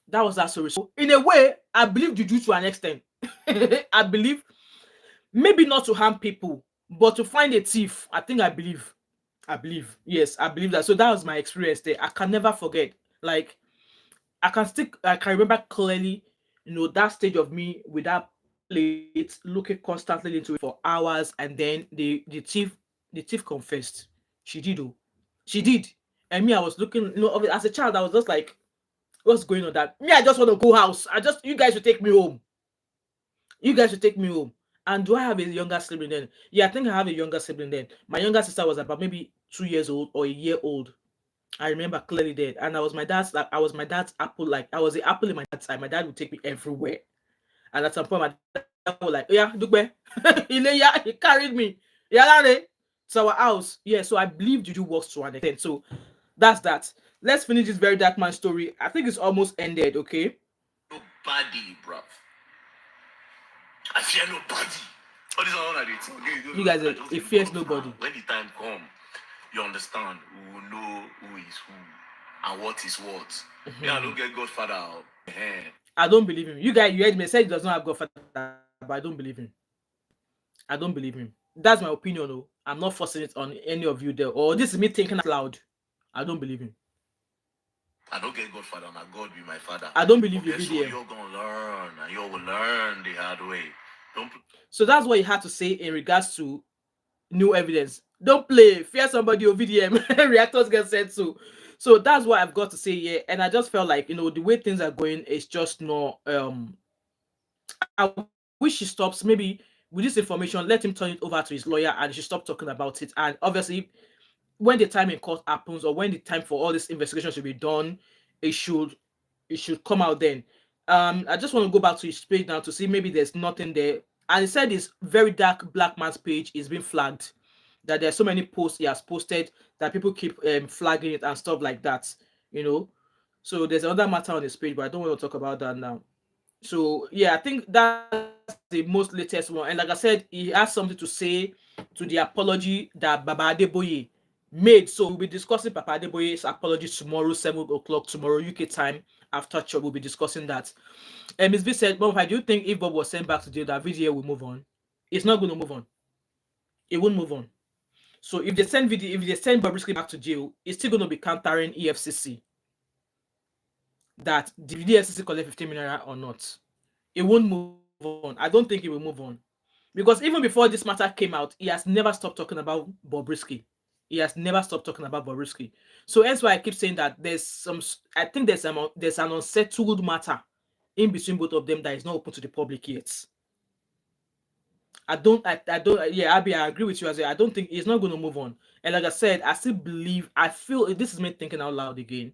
That was that story. So in a way, I believe juju to an extent. I believe maybe not to harm people, but to find a thief. I think I believe. Yes, I believe that. So that was my experience there. I can never forget. Like I can remember clearly, that stage of me with that plate, looking constantly into it for hours, and then the thief confessed. She did, oh. She did. And me, I was looking, as a child, I was just like, what's going on? That me, I just want to go house. You guys should take me home. You guys should take me home. And do I have a younger sibling then? Yeah, I think I have a younger sibling then. My younger sister was about maybe 2 years old or a year old. I remember clearly then. And I was my dad's apple. Like I was the apple in my dad's eye. My dad would take me everywhere. And at some point, my dad was like, "Oh yeah, Dugbe." He carried me. Yeah, to our house. Yeah, so I believe juju works to an extent. So that's that. Let's finish this very dark man story. I think it's almost ended. Okay. Nobody, bruv. I fear nobody. All this one I did. You guys, it fears nobody. When the time come, you understand. We will know who is who and what is what. Yeah, I don't get Godfather. I don't believe him. You guys, you heard me say he does not have Godfather, but I don't believe him. I don't believe him. That's my opinion, though. I'm not forcing it on any of you there. Or this is me thinking out loud. I don't believe him. I don't get Godfather, and God be my father. I don't believe you, Guess what? You're gonna learn, and you will learn the hard way. So that's what you had to say in regards to new evidence. Don't play. Fear somebody or VDM. Reactors get said so. So that's what I've got to say here. And I just felt like, the way things are going is just not I wish he stops. Maybe with this information, let him turn it over to his lawyer and he should stop talking about it. And obviously, when the time in court happens, or when the time for all this investigation should be done, it should come out then. I just want to go back to his page now to see maybe there's nothing there. And he said his very dark black man's page is being flagged. That there's so many posts he has posted that people keep flagging it and stuff like that. You know. So there's another matter on his page, but I don't want to talk about that now. So yeah, I think that's the most latest one. And like I said, he has something to say to the apology that Baba Adeboye made. So we'll be discussing Papa Adeboye's apology tomorrow, 7 o'clock tomorrow UK time after church. We'll be discussing that. And Ms. V said, Bob, do you think if Bob was sent back to jail, that video will move on? It's not going to move on. It won't move on. So if they send Bobrisky back to jail, it's still going to be countering EFCC that did the EFCC collect 15 million or not. It won't move on. I don't think it will move on. Because even before this matter came out, he has never stopped talking about Bobrisky. He has never stopped talking about Bobrisky. So that's why I keep saying that I think there's an unsettled matter in between both of them that is not open to the public yet. Yeah, Abby, I agree with you as well. I don't think it's not going to move on. And like I said, I feel this is me thinking out loud again.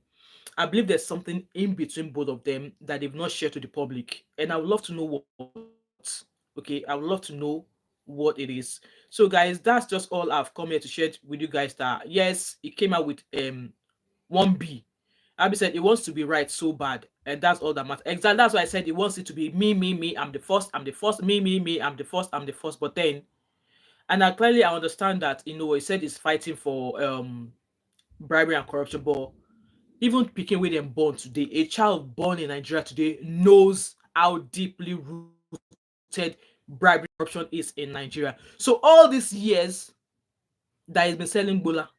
I believe there's something in between both of them that they've not shared to the public. And I would love to know what. Okay, I would love to know what it is. So guys, that's just all I've come here to share with you guys that yes, it came out with 1B. Abby said it wants to be right so bad, and that's all that matters. Exactly, that's why I said it wants it to be me, me, me. I'm the first. Me. I'm the first. I'm the first. But then, and I understand that he said he's fighting for bribery and corruption, but even picking with them born today, a child born in Nigeria today knows how deeply rooted bribery and corruption is in Nigeria. So all these years that he's been selling bola,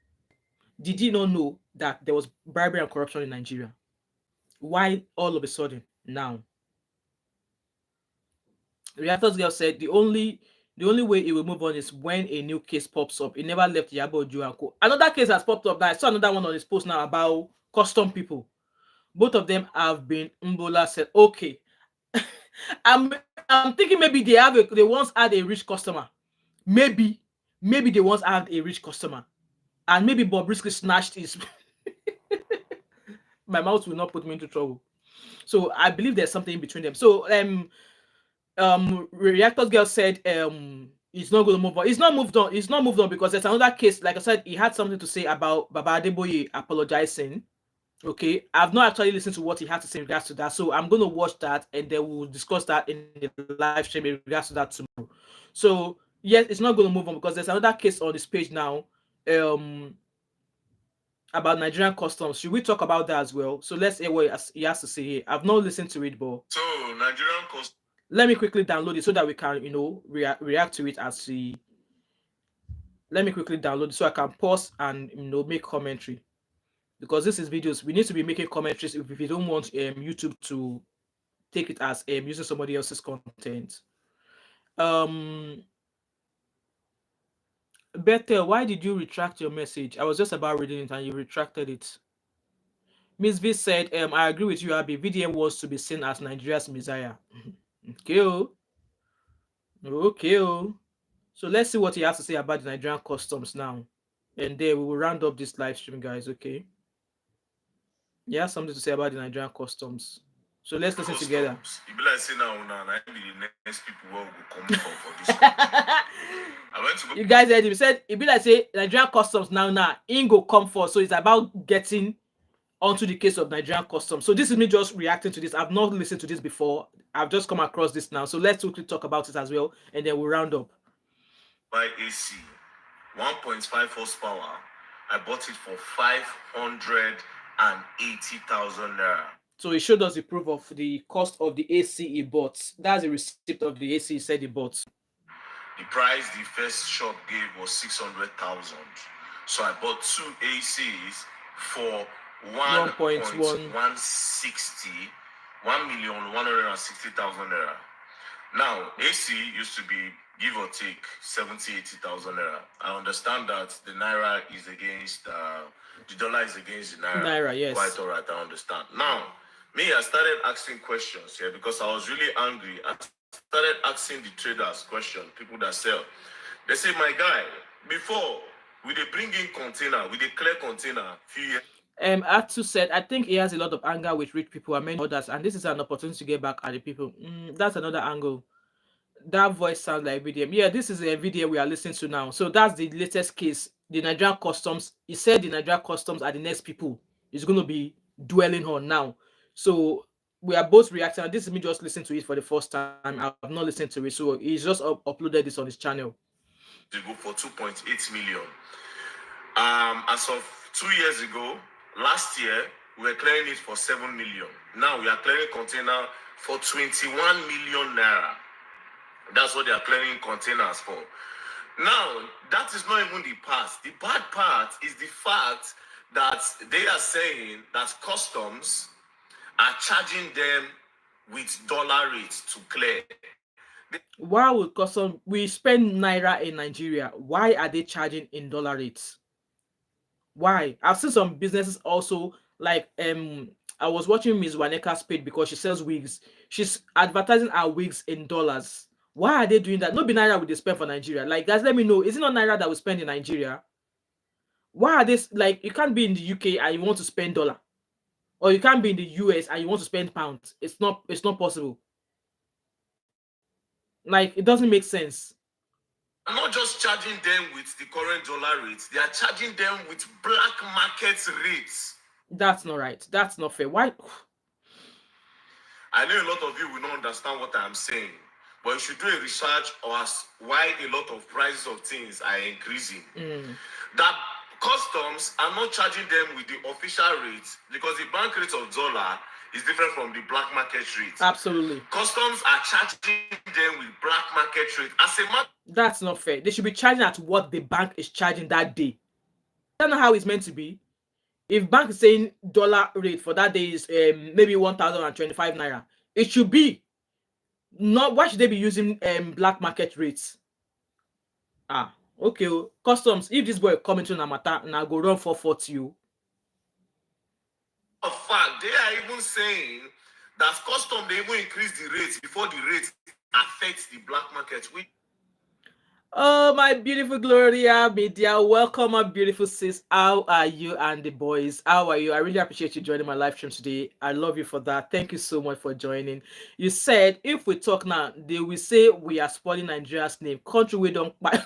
did he not know that there was bribery and corruption in Nigeria? Why all of a sudden now? Reactors Girl said the only way it will move on is when a new case pops up. It never left Yabo Ojo and Co. Another case has popped up. I saw another one on his post now about custom people. Both of them have been Mbola said, okay. I'm thinking maybe they once had a rich customer. Maybe they once had a rich customer. And maybe Bobrisky snatched his my mouth will not put me into trouble. So I believe there's something in between them. So Reactors Girl said it's not going to move on. It's not moved on. It's not moved on because there's another case. Like I said, he had something to say about Baba Adeboye apologizing. Okay, I've not actually listened to what he had to say in regards to that, so I'm going to watch that and then we'll discuss that in the live stream in regards to that tomorrow. So yes, it's not going to move on because there's another case on this page now about Nigerian customs. Should we talk about that as well? So let's hear what he has to say here. I've not listened to it, but So Nigerian customs. let me quickly download it so that we can react to it as we. Let me quickly download it so I can pause and make commentary. Because this is videos, we need to be making commentaries if we don't want YouTube to take it as using somebody else's content. Bethel, why did you retract your message? I was just about reading it and you retracted it. Miss V said, I agree with you, Abby. VDM wants to be seen as Nigeria's messiah. Okay. So let's see what he has to say about the Nigerian customs now. And then we will round up this live stream, guys, okay? He has something to say about the Nigerian customs. So let's listen together. You be like say now, I be the next people who will come for this country. I went to go. You guys heard him. He said it be like say Nigerian customs now in go come for. So it's about getting onto the case of Nigerian customs. So this is me just reacting to this. I've not listened to this before. I've just come across this now. So let's quickly talk about it as well, and then we'll round up. By AC, 1.5 horsepower. I bought it for 580,000 naira. So he showed us the proof of the cost of the AC he bought. That's the receipt of the AC he said he bought. The price the first shop gave was 600,000. So I bought two ACs for 1,160,000 naira. Now, AC used to be give or take 70,000-80,000 naira. I understand that the naira is against the dollar is against the naira. Yes. Quite all right, I understand. Now, I started asking questions here because I was really angry. I started asking the traders questions, people that sell. They say, my guy, before we they bring in container, we they clear container few years. Atu said, I think he has a lot of anger with rich people and many others, and this is an opportunity to get back at the people. That's another angle. That voice sounds like VDM. Yeah, this is a video we are listening to now. So that's the latest case. The Nigerian customs. He said the Nigerian customs are the next people. It's going to be dwelling on now. So we are both reacting. And this is me just listening to it for the first time. I've not listened to it, so he's just uploaded this on his channel. They go for 2.8 million. As of 2 years ago, last year, we were clearing it for 7 million. Now we are clearing container for 21 million naira. That's what they are clearing containers for. Now, that is not even the past. The bad part is the fact that they are saying that customs are charging them with dollar rates to clear. Why would custom we spend naira in Nigeria? Why are they charging in dollar rates? Why? I've seen some businesses also like I was watching Miss Waneka's page because she sells wigs. She's advertising her wigs in dollars. Why are they doing that? No be naira would they spend for Nigeria. Like guys, let me know. Is it not naira that we spend in Nigeria? Why are this like you can't be in the UK and you want to spend dollar? Or you can't be in the US and you want to spend pounds. It's not possible. Like it doesn't make sense. I'm not just charging them with the current dollar rates, they are charging them with black market rates. That's not right. That's not fair. Why? I know a lot of you will not understand what I'm saying, but you should do a research as why a lot of prices of things are increasing. That customs are not charging them with the official rates because the bank rate of dollar is different from the black market rate. Absolutely. Customs are charging them with black market rate. As a matter, that's not fair. They should be charging at what the bank is charging that day. That's not how it's meant to be. If bank is saying dollar rate for that day is maybe 1,025 naira, it should be not. Why should they be using black market rates? Okay. Customs. If this boy come into Namata, now go run for 40. of fact, they are even saying that custom they even increase the rates before the rates affect the black market. Oh, my beautiful Gloria Media. Welcome, my beautiful sis. How are you and the boys? How are you? I really appreciate you joining my live stream today. I love you for that. Thank you so much for joining. You said if we talk now, they will say we are spoiling Nigeria's name. Country we don't buy.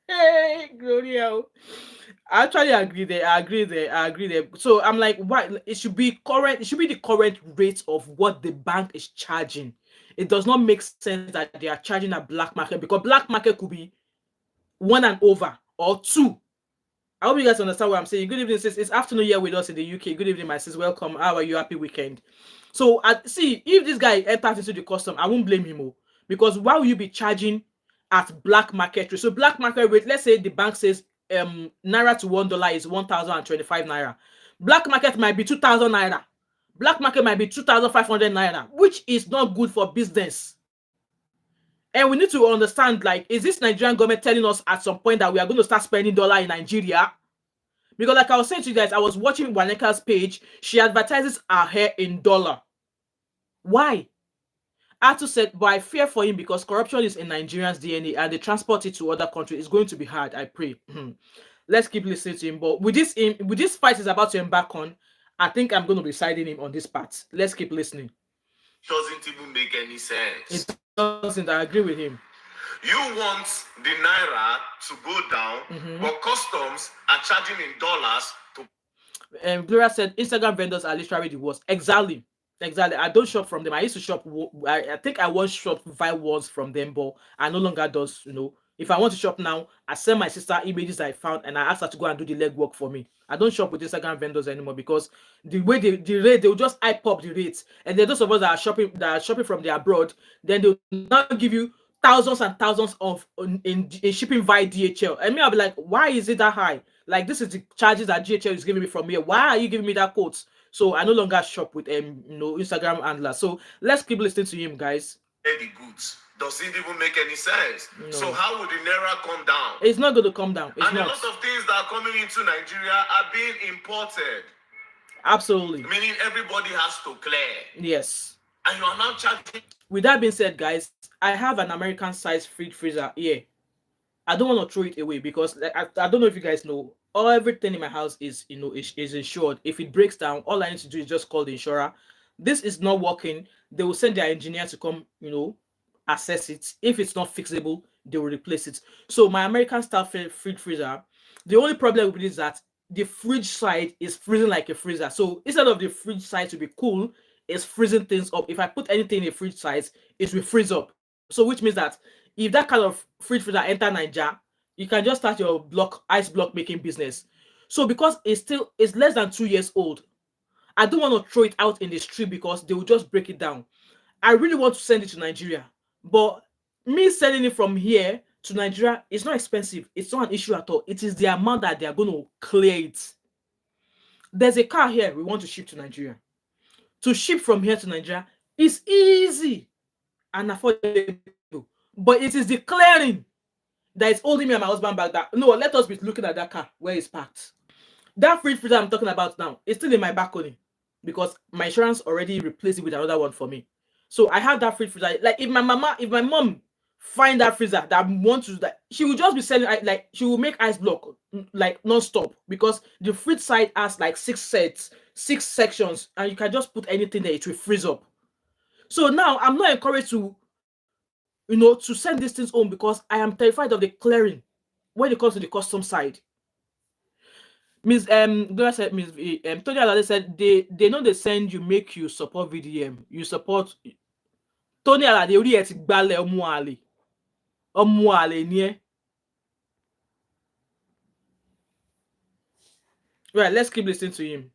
Hey, Gloria. I actually agree there. I agree there. So I'm like, why? It should be current. It should be the current rate of what the bank is charging. It does not make sense that they are charging a black market because black market could be 1 and over or 2. I hope you guys understand what I'm saying. Good evening, sis. It's afternoon here with us in the UK. Good evening, my sis. Welcome. How are you? Happy weekend. So, see, if this guy enters into the custom, I won't blame him because why will you be charging at black market rate? So, black market rate, let's say the bank says naira to $1 is 1,025 naira. Black market might be 2,000 naira. Black market might be 2,500 naira, which is not good for business. And we need to understand, like, is this Nigerian government telling us at some point that we are going to start spending dollar in Nigeria? Because like I was saying to you guys, I was watching Waneka's page. She advertises her hair in dollar. Why? Atu said, but I fear for him because corruption is in Nigerians' DNA and they transport it to other countries. It's going to be hard, I pray. Let's keep listening to him. But with this fight is about to embark on, I think I'm going to be siding him on this part. Let's keep listening. Doesn't even make any sense. It doesn't. I agree with him. You want the naira to go down, but customs are charging in dollars to. Gloria said Instagram vendors are literally the worst. Exactly. I don't shop from them. I used to shop. I think I once shopped once from them, but I no longer does. If I want to shop now, I send my sister images I found and I ask her to go and do the legwork for me. I don't shop with Instagram vendors anymore because the way the rate, they will just hype up the rates. And then those of us that are shopping from the abroad, then they will now give you thousands and thousands of in shipping via DHL. I mean, I'll be like, why is it that high? Like, this is the charges that DHL is giving me from here. Why are you giving me that quote? So I no longer shop with Instagram handlers. So let's keep listening to him, guys. The goods doesn't even make any sense. No. So how would the naira come down? It's not going to come down. It's and not. A lot of things that are coming into Nigeria are being imported. Absolutely. Meaning everybody has to clear. Yes. And you are now charging. With that being said, guys, I have an American size fridge freezer here. I don't want to throw it away because I don't know if you guys know, everything in my house is is insured. If it breaks down, all I need to do is just call the insurer. This is not working. They will send their engineer to come, assess it. If it's not fixable, they will replace it. So my American style fridge freezer, the only problem with it is that the fridge side is freezing like a freezer. So instead of the fridge side to be cool, it's freezing things up. If I put anything in the fridge side, it will freeze up. So which means that if that kind of fridge freezer enter Nigeria, you can just start your ice block making business. So because it's less than 2 years old, I don't want to throw it out in the street because they will just break it down. I really want to send it to Nigeria. But me sending it from here to Nigeria is not expensive. It's not an issue at all. It is the amount that they are going to clear it. There's a car here we want to ship to Nigeria. To ship from here to Nigeria is easy and affordable. But it is the clearing that is holding me and my husband back. That no, let us be looking at that car where it's parked. That fridge freezer I'm talking about now is still in my balcony because my insurance already replaced it with another one for me. So I have that fridge freezer. Like if my mom find that freezer that wants to, like, she will just be selling, like she will make ice block like non-stop because the fridge side has like 6 sections, and you can just put anything there, it will freeze up. So now I'm not encouraged to, to send these things home because I am terrified of the clearing when it comes to the custom side. Miss Gloria said, Miss Tony Alade said they know they send you make you support VDM. You support Tony Alade orí ẹ̀ ti gbálẹ̀ ọmọ àlè ni ẹ́. Right, let's keep listening to him.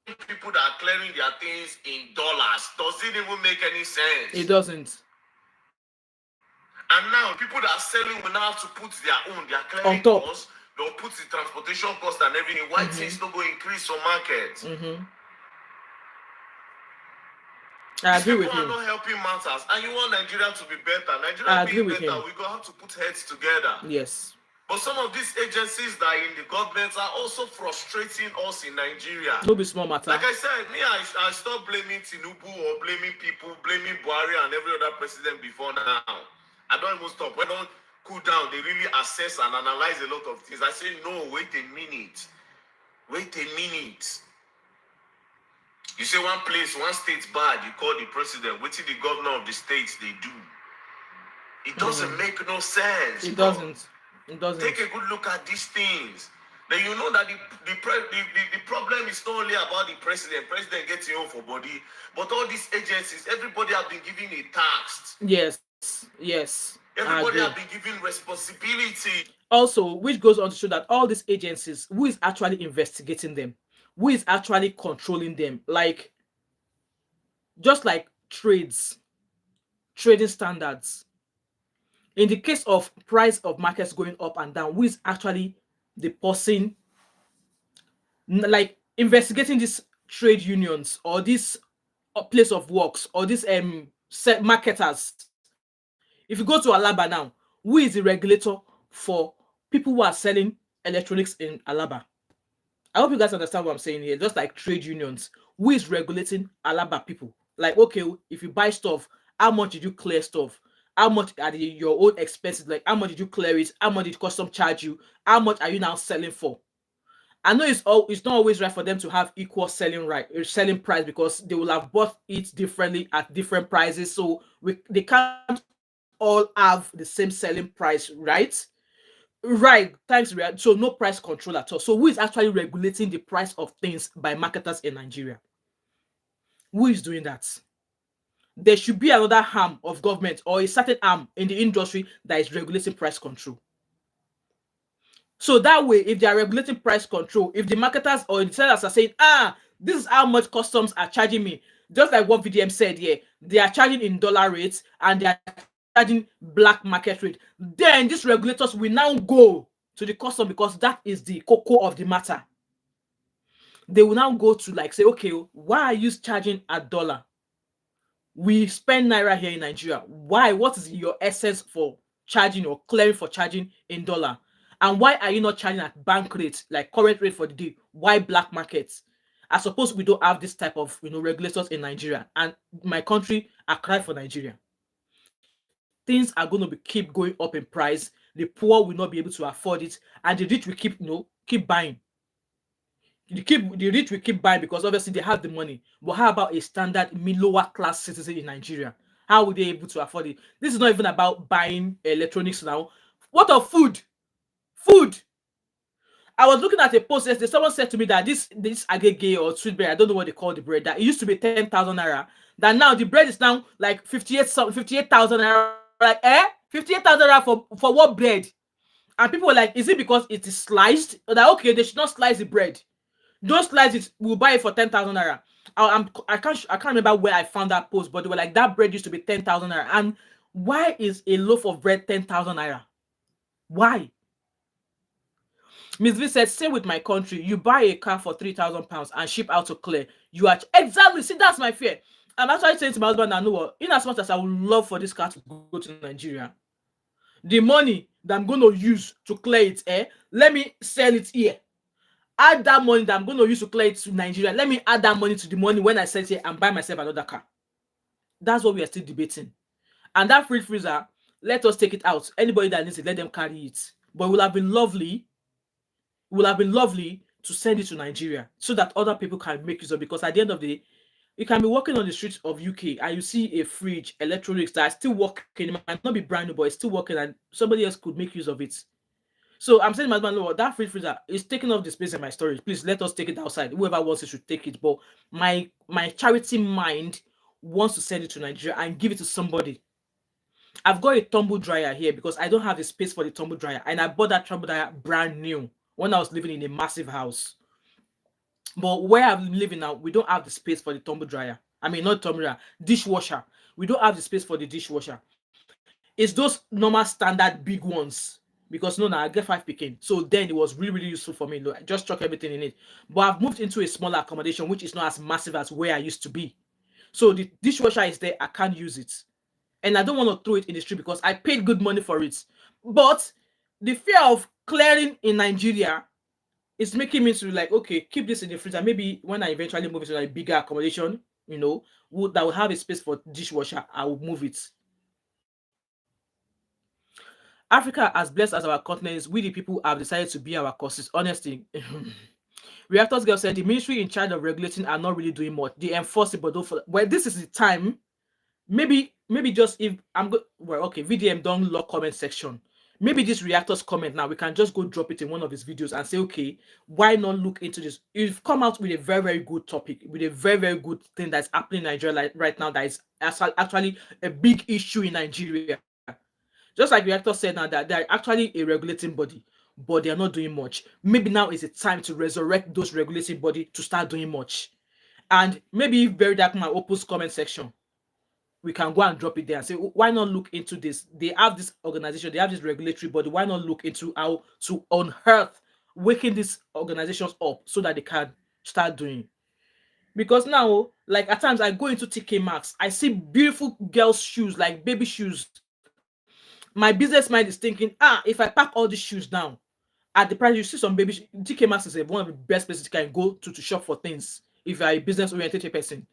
People that are clearing their things in dollars, does it even make any sense? It doesn't. And now people that are selling will now have to put their own, their clearing On top. costs, they'll put the transportation cost and everything. Why things don't go increase on market? I agree with People are him. not helping matters, and you want Nigeria to be better. Nigeria being better, we're gonna have to put heads together. Yes. But some of these agencies that are in the government are also frustrating us in Nigeria. No be small matter. Like I said, me, I stop blaming Tinubu or blaming people, blaming Buhari and every other president before now. I don't even stop. When they don't cool down, they really assess and analyze a lot of things. I say, no, wait a minute. Wait a minute. You say one place, one state's bad, you call the president. Wait till the governor of the states they do. It doesn't make no sense. It doesn't. It doesn't. Take a good look at these things. Then you know that the problem is not only about the president. President gets your own for body, but all these agencies, everybody have been given a task. Yes. Everybody have been given responsibility. Also, which goes on to show that all these agencies, who is actually investigating them? Who is actually controlling them? Like, just like trading standards. In the case of price of markets going up and down, who is actually the person like investigating these trade unions or this place of works or these marketers? If you go to Alaba now, who is the regulator for people who are selling electronics in Alaba? I hope you guys understand what I'm saying here. Just like trade unions, who is regulating Alaba people? Like, okay, if you buy stuff, how much did you clear stuff? How much are your own expenses? Like, how much did you clear it? How much did custom charge you? How much are you now selling for? I know it's not always right for them to have equal selling price because they will have bought it differently at different prices. So they can't all have the same selling price, right? Right, thanks. So no price control at all. So who is actually regulating the price of things by marketers in Nigeria? Who is doing that? There should be another arm of government or a certain arm in the industry that is regulating price control. So that way, if they are regulating price control, if the marketers or the sellers are saying, this is how much customs are charging me, just like what VDM said here, they are charging in dollar rates and they are charging black market rate, then these regulators will now go to the custom because that is the cocoa of the matter. They will now go to like say, okay, why are you charging at dollar? We spend naira here in Nigeria. Why? What is your essence for charging or clearing for charging in dollar? And why are you not charging at bank rate, like current rate for the day? Why black markets? I suppose we don't have this type of regulators in Nigeria, and my country are crying for Nigeria. Things are going to keep going up in price. The poor will not be able to afford it, and the rich will keep buying. The rich will keep buying because obviously they have the money. But how about a standard lower class citizen in Nigeria? How will they be able to afford it? This is not even about buying electronics now. What of food? Food. I was looking at a post yesterday. Someone said to me that this agege or sweet bread, I don't know what they call the bread, that it used to be 10,000 naira. That now the bread is now like 58,000 naira. Like, 58,000 naira for what bread? And people were like, is it because it is sliced? Like, okay, they should not slice the bread. Don't slice it. We'll buy it for 10,000 naira. I can't remember where I found that post, but they were like, that bread used to be 10,000 naira. And why is a loaf of bread 10,000 naira? Why? Miss V said, same with my country. You buy a car for 3,000 pounds and ship out to clear. You are exactly. See, that's my fear. I'm actually saying to my husband, I know what, in as much as I would love for this car to go to Nigeria, the money that I'm going to use to clear it, let me sell it here. Add that money that I'm going to use to clear it to Nigeria. Let me add that money to the money when I sell it here and buy myself another car. That's what we are still debating. And that fridge freezer, let us take it out. Anybody that needs it, let them carry it. But it would have been lovely to send it to Nigeria so that other people can make use of it. Because at the end of the day, you can be walking on the streets of UK and you see a fridge, electronics that is still working. It might not be brand new, but it's still working, and somebody else could make use of it. So I'm saying, my husband, Lord, that fridge freezer is taking up the space in my storage. Please let us take it outside. Whoever wants it should take it. But my charity mind wants to send it to Nigeria and give it to somebody. I've got a tumble dryer here because I don't have the space for the tumble dryer, and I bought that tumble dryer brand new when I was living in a massive house. But where I'm living now, we don't have the space for the tumble dryer. I mean, not tumble dryer, dishwasher. We don't have the space for the dishwasher. It's those normal standard big ones. Because no, now I get 5 picking. So then it was really, really useful for me. I just chuck everything in it. But I've moved into a smaller accommodation, which is not as massive as where I used to be. So the dishwasher is there. I can't use it. And I don't want to throw it in the street because I paid good money for it. But the fear of clearing in Nigeria is making me to like, okay, keep this in the freezer. Maybe when I eventually move into a bigger accommodation, that will have a space for dishwasher, I will move it. Africa, as blessed as our continent is, we the people have decided to be our causes. Honestly, Reactors Girl said the ministry in charge of regulating are not really doing much. They enforce it, but don't follow. Well, this is the time. Maybe just if I'm good. Well, okay, VDM don't lock comment section. Maybe this reactors comment now, we can just go drop it in one of his videos and say, okay, why not look into this? You've come out with a very, very good topic, with a very, very good thing that's happening in Nigeria right now that is actually a big issue in Nigeria. Just like reactors said now that they're actually a regulating body, but they're not doing much. Maybe now is the time to resurrect those regulating body to start doing much. And maybe if VeryDarkMan opens comment section, we can go and drop it there and say, why not look into this? They have this organization, they have this regulatory body. Why not look into how to unearth, waking these organizations up so that they can start doing? Because now, like at times I go into TK Maxx, I see beautiful girls' shoes, like baby shoes. My business mind is thinking, if I pack all these shoes down at the price, you see some baby TK Maxx is one of the best places you can go to shop for things if you are a business-oriented person.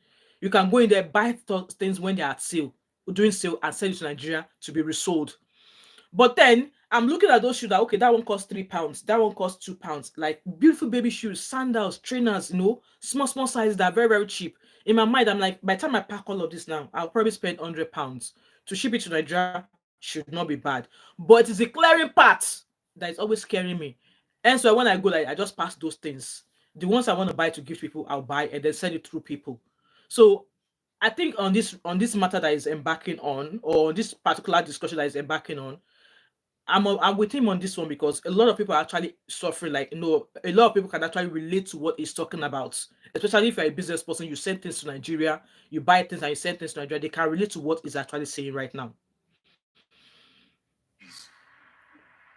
You can go in there, buy things when they're at sale, doing sale, and send it to Nigeria to be resold. But then I'm looking at those shoes that, okay, that one costs £3, that one costs £2. Like beautiful baby shoes, sandals, trainers, small sizes that are very, very cheap. In my mind, I'm like, by the time I pack all of this now, I'll probably spend £100. To ship it to Nigeria should not be bad. But it's the clearing part that is always scaring me. And so when I go, like, I just pass those things. The ones I want to buy to give people, I'll buy and then send it through people. So I think on this matter that is embarking on, or this particular discussion that is embarking on, I'm with him on this one because a lot of people are actually suffering. Like, a lot of people can actually relate to what he's talking about. Especially if you're a business person, you send things to Nigeria, you buy things and you send things to Nigeria, they can relate to what he's actually saying right now.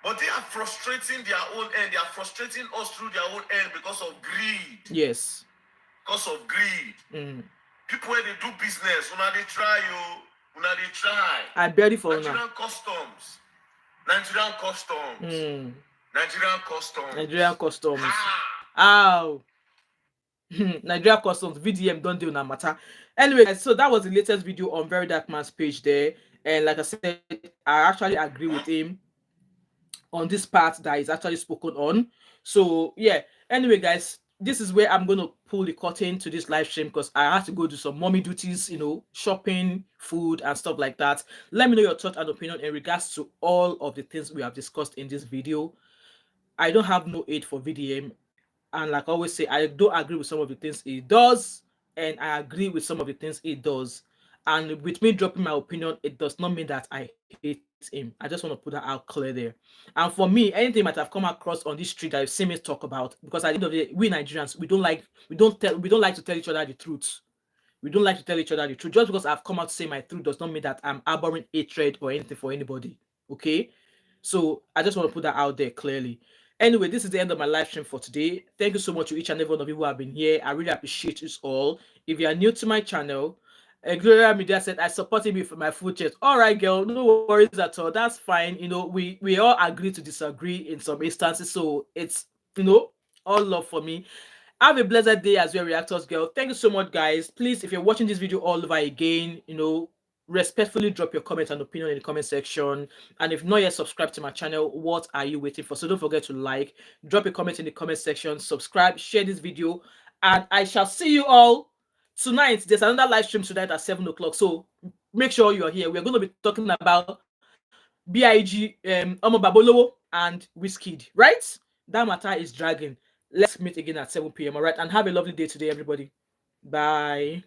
But they are frustrating their own end. They are frustrating us through their own end because of greed. Yes. Because of greed. People where they do business, when they try you, when they try. I barely follow Nigerian customs. Nigerian customs. Nigerian customs. Nigerian customs. Ow. Nigeria customs. VDM don't do no matter. Anyway, so that was the latest video on VeryDarkMan's page there. And like I said, I actually agree with him on this part that is actually spoken on. So yeah, anyway guys, this is where I'm going to pull the curtain to this live stream because I have to go do some mommy duties, shopping, food and stuff like that. Let me know your thoughts and opinion in regards to all of the things we have discussed in this video. I don't have no hate for VDM. And like I always say, I don't agree with some of the things he does, and I agree with some of the things he does. And with me dropping my opinion, it does not mean that I hate him. I just want to put that out clear there. And for me, anything that I've come across on this street that you've seen me talk about, because at the end of the day, we Nigerians, we don't like to tell each other the truth. We don't like to tell each other the truth. Just because I've come out to say my truth does not mean that I'm harboring hatred or anything for anybody. Okay? So I just want to put that out there clearly. Anyway, this is the end of my live stream for today. Thank you so much to each and every one of you who have been here. I really appreciate you all. If you are new to my channel, Gloria Media said I supported me for my full chest. All right, girl, no worries at all. That's fine. We all agree to disagree in some instances, so it's all love for me. Have a blessed day as well, reactors girl. Thank you so much, guys. Please, if you're watching this video all over again, respectfully drop your comment and opinion in the comment section. And if not yet subscribed to my channel, what are you waiting for? So don't forget to like, drop a comment in the comment section, subscribe, share this video, and I shall see you all tonight. There's another live stream tonight at 7 o'clock. So make sure you're here. We're going to be talking about BIG, Omo Babolowo, and Wizkid, right? That matter is dragging. Let's meet again at 7 p.m. All right, and have a lovely day today, everybody. Bye.